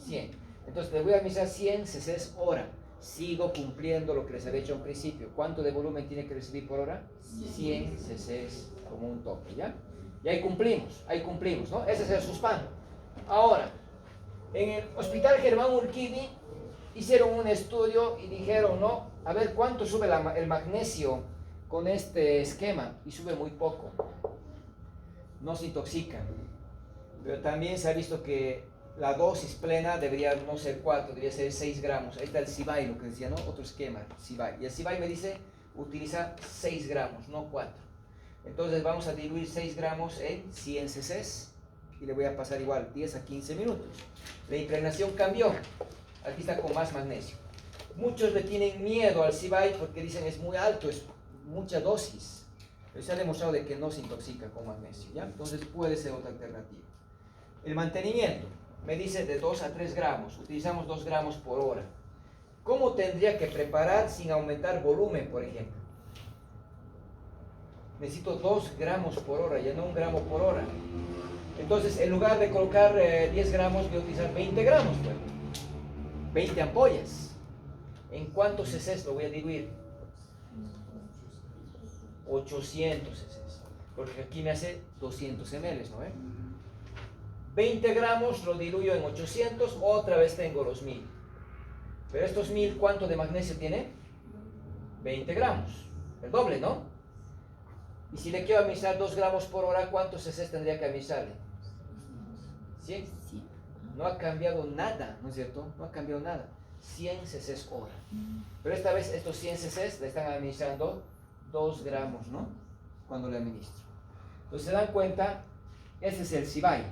100. Entonces le voy a administrar 100 cc hora. Sigo cumpliendo lo que les había hecho al principio. ¿Cuánto de volumen tiene que recibir por hora? 100 cc como un tope, ¿ya? Y ahí cumplimos, ¿no? Ese es el Suspan. Ahora, en el Hospital Germán Urquidi hicieron un estudio y dijeron, ¿no? A ver, ¿cuánto sube el magnesio con este esquema? Y sube muy poco. No se intoxican. Pero también se ha visto que la dosis plena debería no ser 4, debería ser 6 gramos. Ahí está el Sibay, lo que decía, ¿no? Otro esquema, Sibay. Y el Sibay me dice, utiliza 6 gramos, no 4. Entonces vamos a diluir 6 gramos en 100 cc y le voy a pasar igual 10 a 15 minutos. La impregnación cambió. Aquí está con más magnesio. Muchos le tienen miedo al Sibay porque dicen es muy alto, es mucha dosis. Pero se ha demostrado de que no se intoxica con magnesio, ¿ya? Entonces puede ser otra alternativa. El mantenimiento me dice de 2 a 3 gramos. Utilizamos 2 gramos por hora. ¿Cómo tendría que preparar sin aumentar volumen, por ejemplo? Necesito 2 gramos por hora, ya no 1 gramo por hora. Entonces, en lugar de colocar 10 gramos, voy a utilizar 20 gramos, pues. 20 ampollas. ¿En cuántos cc lo voy a diluir? 800 cc. Porque aquí me hace 200 ml, ¿no? 20 gramos lo diluyo en 800, otra vez tengo los 1000. Pero estos 1000, ¿cuánto de magnesio tiene? 20 gramos. El doble, ¿no? Y si le quiero administrar 2 gramos por hora, ¿cuántos cc tendría que administrarle? 100. No ha cambiado nada, ¿no es cierto? No ha cambiado nada. 100 cc hora. Pero esta vez estos 100 cc le están administrando 2 gramos, ¿no? Cuando le administro. Entonces se dan cuenta, ese es el CIBAI.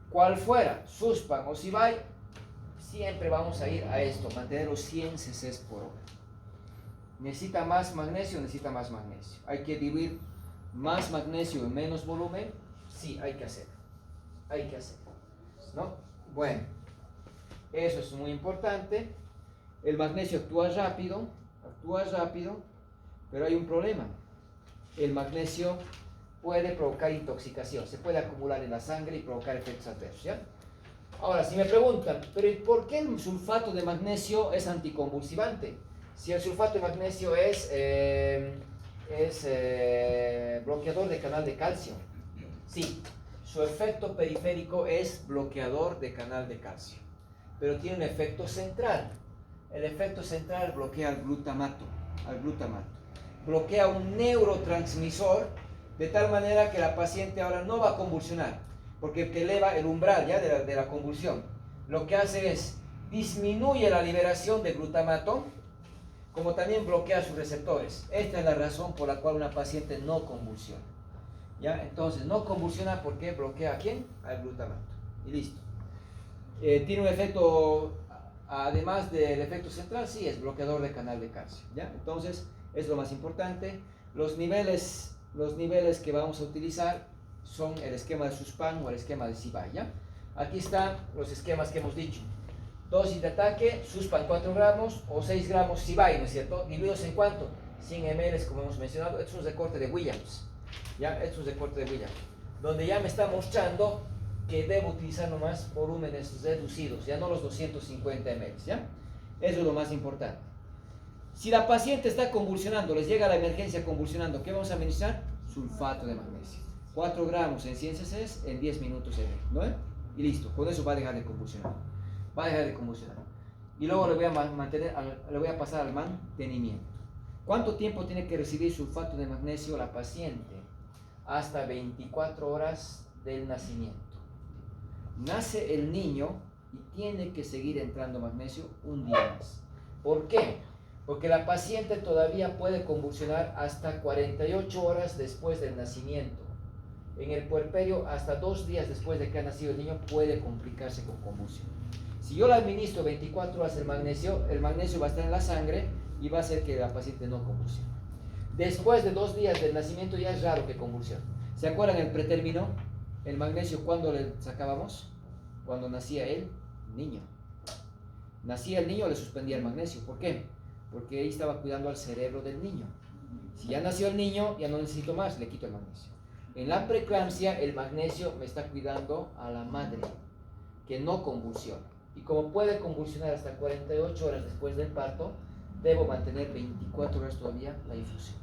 Cual fuera, Suspan o CIBAI, siempre vamos a ir a esto, mantener los 100 cc por hora. ¿Necesita más magnesio? Necesita más magnesio. ¿Hay que diluir más magnesio en menos volumen? Sí, hay que hacerlo. Hay que hacerlo, ¿no? Bueno, eso es muy importante. El magnesio actúa rápido, pero hay un problema. El magnesio puede provocar intoxicación, se puede acumular en la sangre y provocar efectos adversos, ¿ya? Ahora, si me preguntan, ¿pero por qué el sulfato de magnesio es anticonvulsivante? Si el sulfato de magnesio es bloqueador de canal de calcio. Sí, su efecto periférico es bloqueador de canal de calcio, pero tiene un efecto central. El efecto central bloquea al glutamato. Bloquea un neurotransmisor de tal manera que la paciente ahora no va a convulsionar, porque te eleva el umbral ya de la convulsión. Lo que hace es disminuye la liberación de glutamato, como también bloquea sus receptores. Esta es la razón por la cual una paciente no convulsiona. ¿Ya? Entonces, no convulsiona porque bloquea ¿a quién? Al glutamato. Y listo. Tiene un efecto, además del efecto central, sí, es bloqueador de canal de calcio. ¿Ya? Entonces, es lo más importante. Los niveles que vamos a utilizar son el esquema de Suspan o el esquema de CIBAI. ¿Ya? Aquí están los esquemas que hemos dicho. Dosis de ataque, Suspan 4 gramos o 6 gramos CIBAI, ¿no es cierto? ¿Diluidos en cuánto? 100 ml, como hemos mencionado. Esto es un recorte de Williams. ¿Ya? Esto es un recorte de Williams. Donde ya me está mostrando que debo utilizar nomás volúmenes reducidos, ya no los 250 ml. ¿Ya? Eso es lo más importante. Si la paciente está convulsionando, les llega la emergencia convulsionando, ¿qué vamos a administrar? Sulfato de magnesio. 4 gramos en 100 cc en 10 minutos, ¿no? Y listo, con eso va a dejar de convulsionar. Y luego le voy a pasar al mantenimiento. ¿Cuánto tiempo tiene que recibir sulfato de magnesio la paciente? Hasta 24 horas del nacimiento. Nace el niño y tiene que seguir entrando magnesio un día más. ¿Por qué? Porque la paciente todavía puede convulsionar hasta 48 horas después del nacimiento. En el puerperio, hasta 2 días después de que ha nacido el niño, puede complicarse con convulsión. Si yo le administro 24 horas el magnesio va a estar en la sangre y va a hacer que la paciente no convulsione. Después de 2 días del nacimiento ya es raro que convulsione. ¿Se acuerdan el pretérmino? El magnesio, ¿cuándo le sacábamos? Cuando nacía el niño. Nacía el niño, le suspendía el magnesio. ¿Por qué? Porque ahí estaba cuidando al cerebro del niño. Si ya nació el niño, ya no necesito más, le quito el magnesio. En la preeclampsia, el magnesio me está cuidando a la madre, que no convulsiona. Y como puede convulsionar hasta 48 horas después del parto, debo mantener 24 horas todavía la infusión.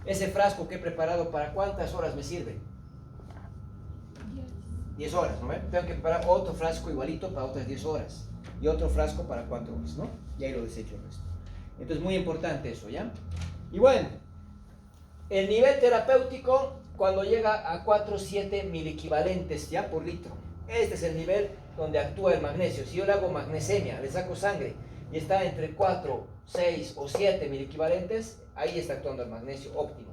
Ese frasco que he preparado, ¿para cuántas horas me sirve? 10 horas, ¿no? Tengo que preparar otro frasco igualito para otras 10 horas. Y otro frasco para 4 horas, ¿no? Y ahí lo desecho el resto. Entonces, muy importante eso, ¿ya? Y bueno, el nivel terapéutico cuando llega a 4-7 miliequivalentes, ¿ya? Por litro. Este es el nivel donde actúa el magnesio. Si yo le hago magnesemia, le saco sangre y está entre 4, 6 o 7 miliequivalentes, ahí está actuando el magnesio óptimo.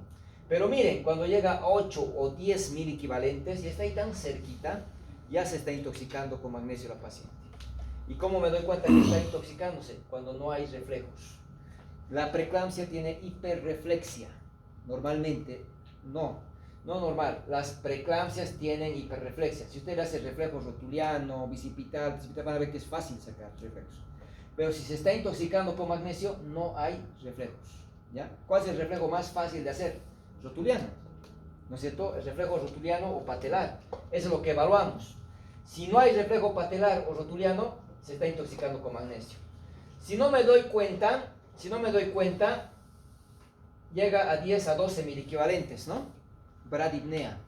Pero miren, cuando llega a 8 o 10 miliequivalentes y está ahí tan cerquita, ya se está intoxicando con magnesio la paciente. ¿Y cómo me doy cuenta que está intoxicándose? Cuando no hay reflejos. La preeclampsia tiene hiperreflexia. Normalmente, no normal. Las preeclampsias tienen hiperreflexia. Si usted le hace reflejo rotuliano, bicipital, van a ver que es fácil sacar reflejos. Pero si se está intoxicando con magnesio, no hay reflejos. ¿Ya? ¿Cuál es el reflejo más fácil de hacer? Rotuliano. ¿No es cierto? El reflejo rotuliano o patelar. Eso es lo que evaluamos. Si no hay reflejo patelar o rotuliano, se está intoxicando con magnesio. Si no me doy cuenta, llega a 10 a 12 miliequivalentes, ¿no? Bradipnea.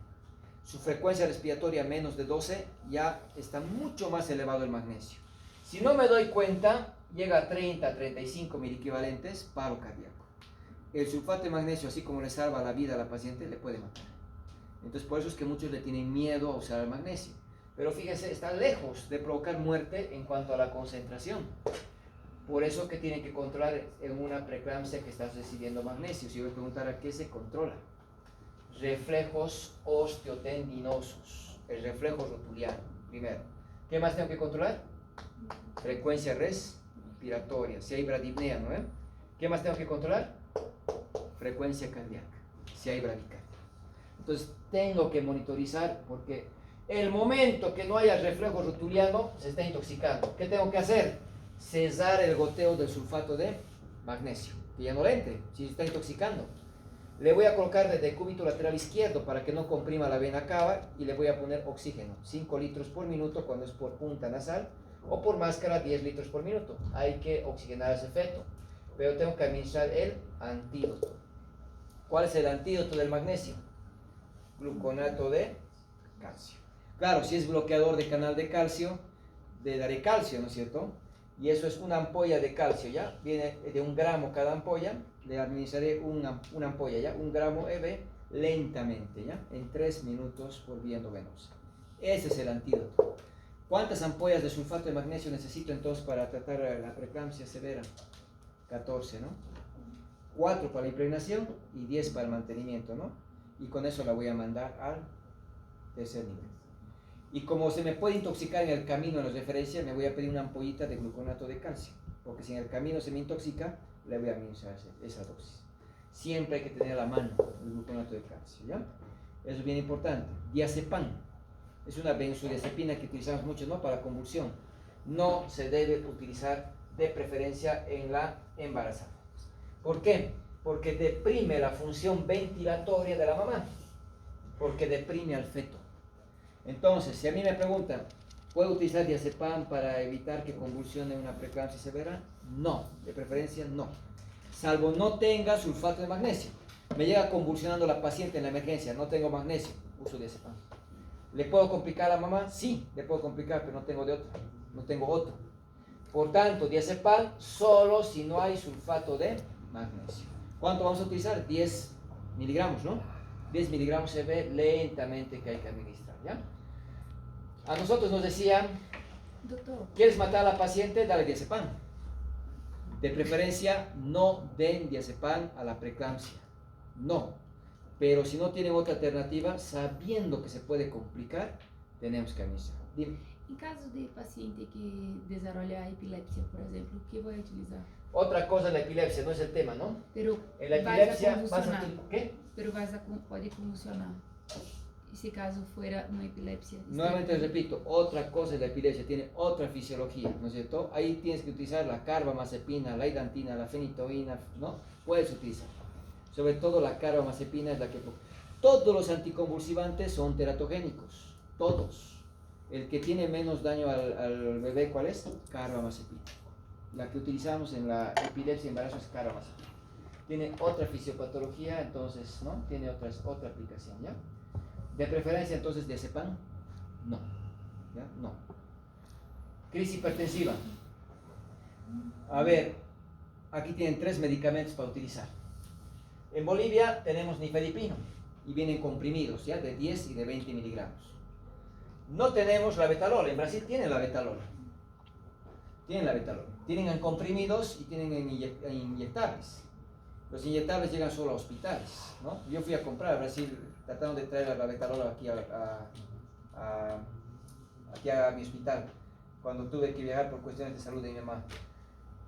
Su frecuencia respiratoria menos de 12, ya está mucho más elevado el magnesio. Si no me doy cuenta, llega a 30 a 35 miliequivalentes, paro cardíaco. El sulfato de magnesio, así como le salva la vida a la paciente, le puede matar. Entonces, por eso es que muchos le tienen miedo a usar el magnesio. Pero fíjense, está lejos de provocar muerte en cuanto a la concentración. Por eso que tienen que controlar en una preeclampsia que estás recibiendo magnesio. Si voy a preguntar a qué se controla. Reflejos osteotendinosos. El reflejo rotuliano, primero. ¿Qué más tengo que controlar? Frecuencia respiratoria. Si hay bradipnea, ¿no? ¿Qué más tengo que controlar? Frecuencia cardíaca. Si hay bradicardia. Entonces, tengo que monitorizar porque el momento que no haya reflejo rotuliano, se está intoxicando. ¿Qué tengo que hacer? Cesar el goteo del sulfato de magnesio, que ya no le entre, si se está intoxicando. Le voy a colocar desde el cúbito lateral izquierdo para que no comprima la vena cava y le voy a poner oxígeno, 5 litros por minuto cuando es por punta nasal o por máscara 10 litros por minuto. Hay que oxigenar ese feto, pero tengo que administrar el antídoto. ¿Cuál es el antídoto del magnesio? Gluconato de calcio. Claro, si es bloqueador de canal de calcio, le daré calcio, ¿no es cierto? Y eso es una ampolla de calcio, ¿ya? Viene de 1 gramo cada ampolla, le administraré una ampolla, ¿ya? 1 gramo EB lentamente, ¿ya? En 3 minutos por vía endovenosa. Ese es el antídoto. ¿Cuántas ampollas de sulfato de magnesio necesito entonces para tratar la preeclampsia severa? 14, ¿no? 4 para la impregnación y 10 para el mantenimiento, ¿no? Y con eso la voy a mandar al tercer nivel. Y como se me puede intoxicar en el camino en las referencias, me voy a pedir una ampollita de gluconato de calcio, porque si en el camino se me intoxica, le voy a administrar esa dosis. Siempre hay que tener a la mano el gluconato de calcio, ¿ya? Eso es bien importante. Diazepam es una benzodiazepina que utilizamos mucho, ¿no? Para convulsión. No se debe utilizar de preferencia en la embarazada. ¿Por qué? Porque deprime la función ventilatoria de la mamá, porque deprime al feto. Entonces, si a mí me preguntan, ¿puedo utilizar diazepam para evitar que convulsione una preeclampsia severa? No, de preferencia no. Salvo no tenga sulfato de magnesio. Me llega convulsionando la paciente en la emergencia, no tengo magnesio, uso diazepam. ¿Le puedo complicar a la mamá? Sí, le puedo complicar, pero no tengo de otro, no tengo otro. Por tanto, diazepam solo si no hay sulfato de magnesio. ¿Cuánto vamos a utilizar? 10 miligramos, ¿no? 10 miligramos se ve lentamente que hay que administrar, ¿ya? A nosotros nos decían, Doctor, ¿quieres matar a la paciente? Dale diazepam. De preferencia, no den diazepam a la preeclampsia. No. Pero si no tienen otra alternativa, sabiendo que se puede complicar, tenemos que administrar. Dime. em caso de paciente que desarrolla epilepsia, por exemplo, o que vai utilizar? Otra cosa es la epilepsia, no es el tema, ¿no? Pero En la vai a epilepsia, vas a convulsionar. ¿qué? Pero pode convulsionar. E se caso fuera uma epilepsia? Nuevamente les repito, otra cosa es la epilepsia, tiene otra fisiología, ¿no es cierto? Ahí tienes que utilizar la carbamazepina, la hidantina, la fenitoína, ¿no? Puedes utilizar. Sobre todo la carbamazepina es la que... Todos los anticonvulsivantes son teratogénicos, todos. El que tiene menos daño al bebé, ¿cuál es? Carbamazepina. La que utilizamos en la epilepsia y embarazo es carbamazepina. Tiene otra fisiopatología, entonces, ¿no? Tiene otra aplicación, ¿ya? De preferencia, entonces, diazepam, no. ¿Ya? No. Crisis hipertensiva. A ver, aquí tienen 3 medicamentos para utilizar. En Bolivia tenemos nifedipino y vienen comprimidos, ¿ya? De 10 y de 20 miligramos. No tenemos la betalol. En Brasil tienen la betalol. Tienen la betalol. Tienen en comprimidos y tienen en inyectables. Los inyectables llegan solo a hospitales, ¿no? Yo fui a comprar a Brasil tratando de traer la betalol aquí a mi hospital cuando tuve que viajar por cuestiones de salud de mi mamá.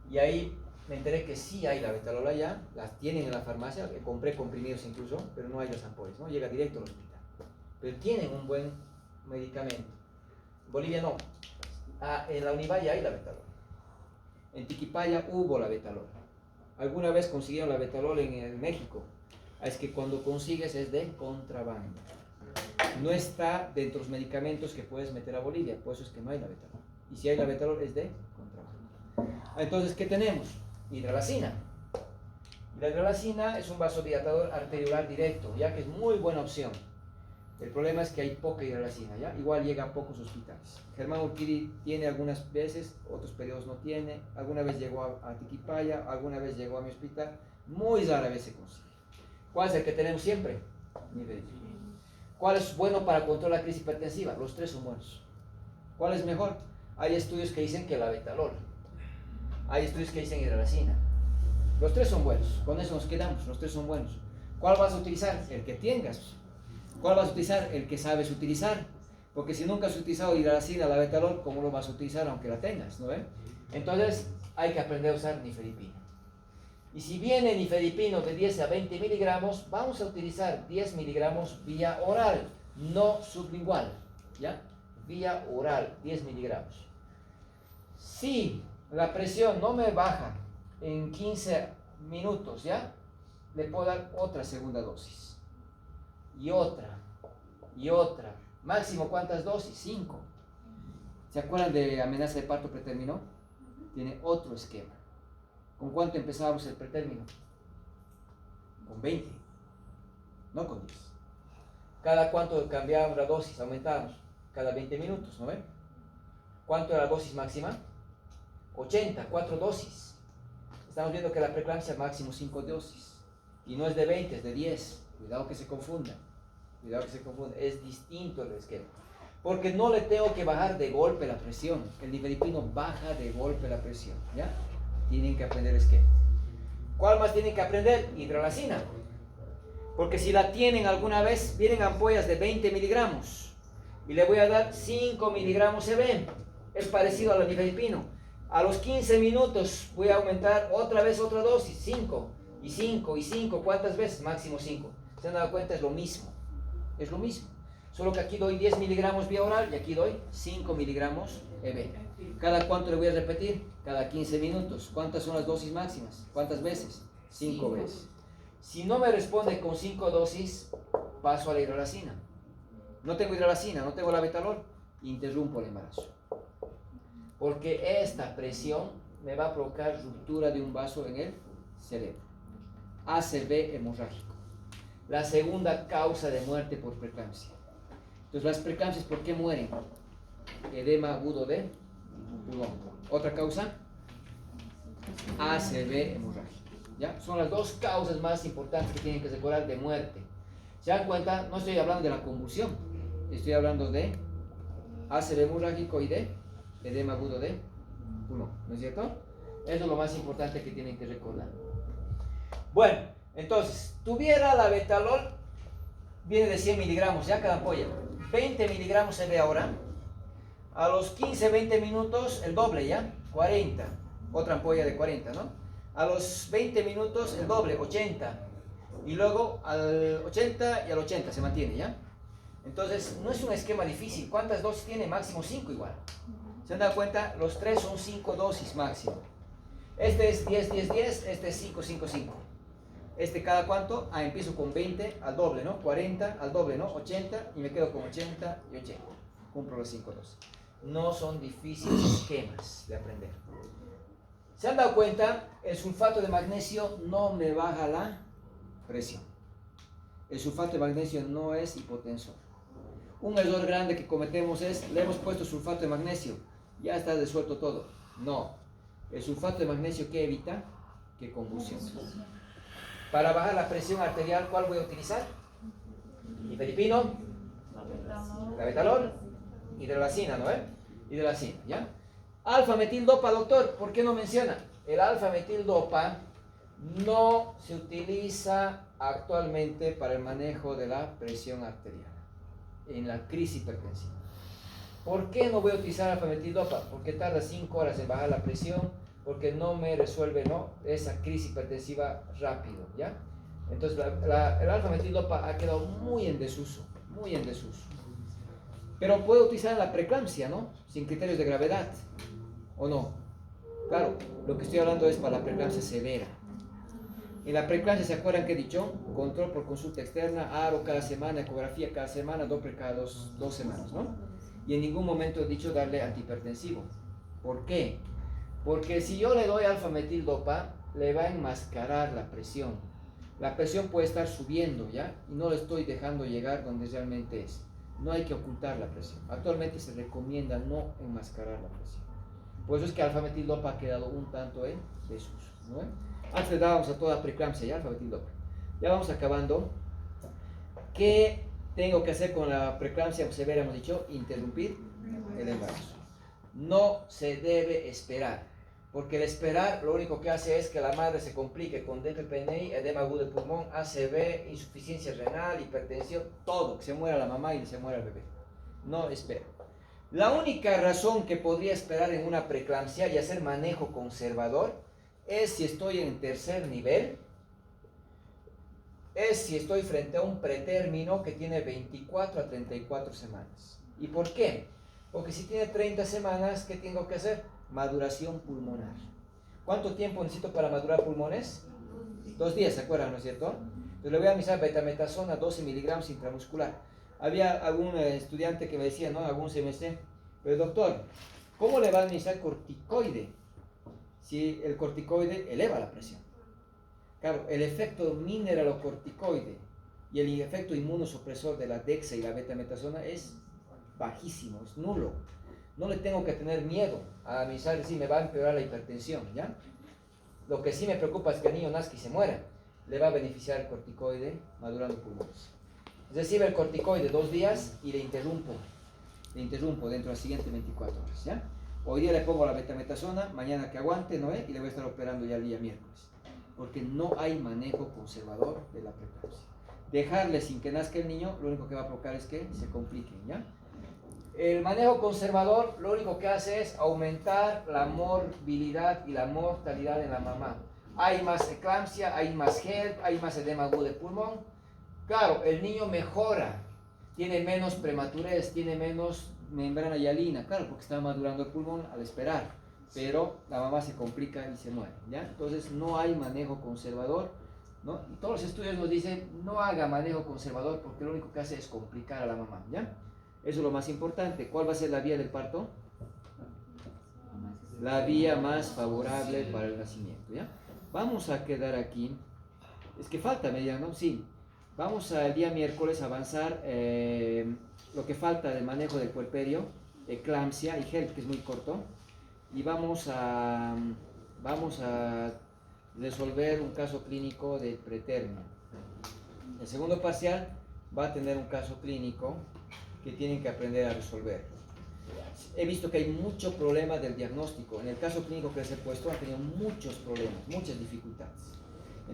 Y ahí me enteré que sí hay la betalol allá, las tienen en la farmacia, compré comprimidos incluso, pero no hay las ampollas, ¿no? Llega directo al hospital. Pero tienen un buen medicamento. En Bolivia no. En la Univaya hay la betalol. En Tiquipaya hubo la betalol. Alguna vez consiguieron la betalol en México. Es que cuando consigues es de contrabando. No está dentro de los medicamentos que puedes meter a Bolivia, por eso es que no hay la betalol. Y si hay la betalol es de contrabando. Entonces, ¿qué tenemos? Hidralazina. La hidralazina es un vasodilatador arteriolar directo, ya que es muy buena opción. El problema es que hay poca hidralazina, ¿ya? Igual llega a pocos hospitales. Germán Urquidi tiene algunas veces, otros periodos no tiene. Alguna vez llegó a Tiquipaya, alguna vez llegó a mi hospital. Muy rara vez se consigue. ¿Cuál es el que tenemos siempre? Nifedipino. ¿Cuál es bueno para controlar la crisis hipertensiva? Los tres son buenos. ¿Cuál es mejor? Hay estudios que dicen que la betalol. Hay estudios que dicen hidralazina. Los tres son buenos. Con eso nos quedamos. Los tres son buenos. ¿Cuál vas a utilizar? El que tengas. ¿Cuál vas a utilizar? El que sabes utilizar. Porque si nunca has utilizado hidralazina, la betalol, ¿cómo lo vas a utilizar aunque la tengas? ¿No ven? Entonces hay que aprender a usar nifedipino. Y si viene nifedipino de 10 a 20 miligramos, vamos a utilizar 10 miligramos vía oral, no sublingual. ¿Ya? Vía oral, 10 miligramos. Si la presión no me baja en 15 minutos, ¿ya? Le puedo dar otra segunda dosis. Y otra. Y otra. Máximo, ¿cuántas dosis? 5. ¿Se acuerdan de amenaza de parto pretérmino? Tiene otro esquema. ¿Con cuánto empezábamos el pretérmino? Con 20. No con 10. ¿Cada cuánto cambiábamos la dosis? Aumentábamos. Cada 20 minutos, ¿no ven? ¿Cuánto era la dosis máxima? 80, 4 dosis. Estamos viendo que la preeclampsia máximo 5 dosis. Y no es de 20, es de 10. Cuidado que se confunda. Cuidado que se confunda. Es distinto el esquema. Porque no le tengo que bajar de golpe la presión. El nifedipino baja de golpe la presión. ¿Ya? Tienen que aprender el esquema. ¿Cuál más tienen que aprender? Hidralazina. Porque si la tienen alguna vez, vienen ampollas de 20 miligramos. Y le voy a dar 5 miligramos EB. Es parecido a la nifedipino. A los 15 minutos voy a aumentar otra vez otra dosis, 5, y 5, y 5, ¿cuántas veces? Máximo 5. ¿Se han dado cuenta? Es lo mismo, es lo mismo. Solo que aquí doy 10 miligramos vía oral y aquí doy 5 miligramos EB. ¿Cada cuánto le voy a repetir? Cada 15 minutos. ¿Cuántas son las dosis máximas? ¿Cuántas veces? 5 veces. Si no me responde con 5 dosis, paso a la hidralazina. No tengo hidralazina, no tengo la betalol, interrumpo el embarazo. Porque esta presión me va a provocar ruptura de un vaso en el cerebro. ACV hemorrágico. La segunda causa de muerte por preeclampsia. Entonces, las preeclampsias, ¿por qué mueren? Edema agudo de pulmón. ¿Otra causa? ACV hemorrágico. ¿Ya? Son las dos causas más importantes que tienen que recordar de muerte. ¿Se dan cuenta? No estoy hablando de la convulsión. Estoy hablando de ACV hemorrágico y de edema agudo de pulmón, ¿no es cierto? Eso es lo más importante que tienen que recordar. Bueno, entonces, tuviera la betalol, viene de 100 miligramos, ya cada ampolla. 20 miligramos se ve ahora. A los 15-20 minutos, el doble, ¿ya? 40. Otra ampolla de 40, ¿no? A los 20 minutos, el doble, 80. Y luego al 80 y al 80 se mantiene, ¿ya? Entonces, no es un esquema difícil. ¿Cuántas dosis tiene? Máximo 5 igual. ¿Se han dado cuenta? Los tres son 5 dosis máximo. Este es 10, 10, 10. Este es 5, 5, 5. Este cada cuánto? Empiezo con 20 al doble, ¿no? 40 al doble, ¿no? 80 y me quedo con 80 y 80. Cumplo los 5 dosis. No son difíciles esquemas de aprender. ¿Se han dado cuenta? El sulfato de magnesio no me baja la presión. El sulfato de magnesio no es hipotensor. Un error grande que cometemos es, le hemos puesto sulfato de magnesio, ya está resuelto todo. No. El sulfato de magnesio, ¿qué evita? Que convulsión. Para bajar la presión arterial, ¿cuál voy a utilizar? Nifedipino, la betalol, hidralazina, ¿no? Hidralazina, ¿ya? Alfa-metildopa, doctor, ¿por qué no menciona? El alfa-metildopa no se utiliza actualmente para el manejo de la presión arterial en la crisis hipertensiva. ¿Por qué no voy a utilizar alfa-metildopa? Porque tarda 5 horas en bajar la presión, porque no me resuelve, ¿no?, esa crisis hipertensiva rápido, ¿ya? Entonces el alfa-metildopa ha quedado muy en desuso, muy en desuso. Pero puedo utilizar la preeclampsia, ¿no?, sin criterios de gravedad, ¿o no? Claro, lo que estoy hablando es para la preeclampsia severa. En la preeclampsia, ¿se acuerdan que he dicho? Control por consulta externa, ARO cada semana, ecografía cada semana, Doppler cada dos semanas, ¿no? Y en ningún momento he dicho darle antihipertensivo. ¿Por qué? Porque si yo le doy alfa-metildopa, le va a enmascarar la presión. La presión puede estar subiendo, ¿ya? Y no le estoy dejando llegar donde realmente es. No hay que ocultar la presión. Actualmente se recomienda no enmascarar la presión. Por eso es que alfa-metildopa ha quedado un tanto en desuso, ¿no? Antes le dábamos a toda preeclampsia, ¿ya? Alfa-metildopa. Ya vamos acabando. ¿Qué tengo que hacer con la preeclampsia severa? Hemos dicho, interrumpir el embarazo. No se debe esperar, porque el esperar lo único que hace es que la madre se complique con DPPNI, edema agudo de pulmón, ACV, insuficiencia renal, hipertensión, todo, que se muera la mamá y se muera el bebé. No espero. La única razón que podría esperar en una preeclampsia y hacer manejo conservador es si estoy en tercer nivel, es si estoy frente a un pretérmino que tiene 24 a 34 semanas. ¿Y por qué? Porque si tiene 30 semanas, ¿qué tengo que hacer? Maduración pulmonar. ¿Cuánto tiempo necesito para madurar pulmones? 2 días, ¿se acuerdan, no es cierto? Entonces le voy a administrar betametasona 12 miligramos intramuscular. Había algún estudiante que me decía, ¿no? Algún semestre, pero doctor, ¿cómo le va a administrar corticoide si el corticoide eleva la presión? Claro, el efecto mineralocorticoide y el efecto inmunosupresor de la dexa y la betametasona es bajísimo, es nulo. No le tengo que tener miedo a administrar, si me va a empeorar la hipertensión, ¿ya? Lo que sí me preocupa es que el niño nazca y se muera. Le va a beneficiar el corticoide madurando pulmones. Es decir, el corticoide 2 días y le interrumpo dentro de las siguientes 24 horas, ¿ya? Hoy día le pongo la betametasona, mañana que aguante, ¿no? Y le voy a estar operando ya el día miércoles. Porque no hay manejo conservador de la preeclampsia. Dejarle sin que nazca el niño, lo único que va a provocar es que se compliquen, ¿ya? El manejo conservador lo único que hace es aumentar la morbilidad y la mortalidad en la mamá. Hay más eclampsia, hay más HELP, hay más edema agudo de pulmón. Claro, el niño mejora, tiene menos prematurez, tiene menos membrana hialina, claro, porque está madurando el pulmón al esperar, pero la mamá se complica y se muere, ¿ya? Entonces no hay manejo conservador, ¿no? Y todos los estudios nos dicen, no haga manejo conservador porque lo único que hace es complicar a la mamá, ¿ya? Eso es lo más importante. ¿Cuál va a ser la vía del parto? La vía más favorable para el nacimiento, ¿ya? Vamos a quedar aquí. Es que falta media, ¿no? Sí. Vamos al día miércoles a avanzar lo que falta del manejo del puerperio, eclampsia y HELP, que es muy corto. Y vamos a resolver un caso clínico del pretérmino. El segundo parcial va a tener un caso clínico que tienen que aprender a resolver. He visto que hay mucho problema del diagnóstico. En el caso clínico que les he puesto han tenido muchos problemas, muchas dificultades.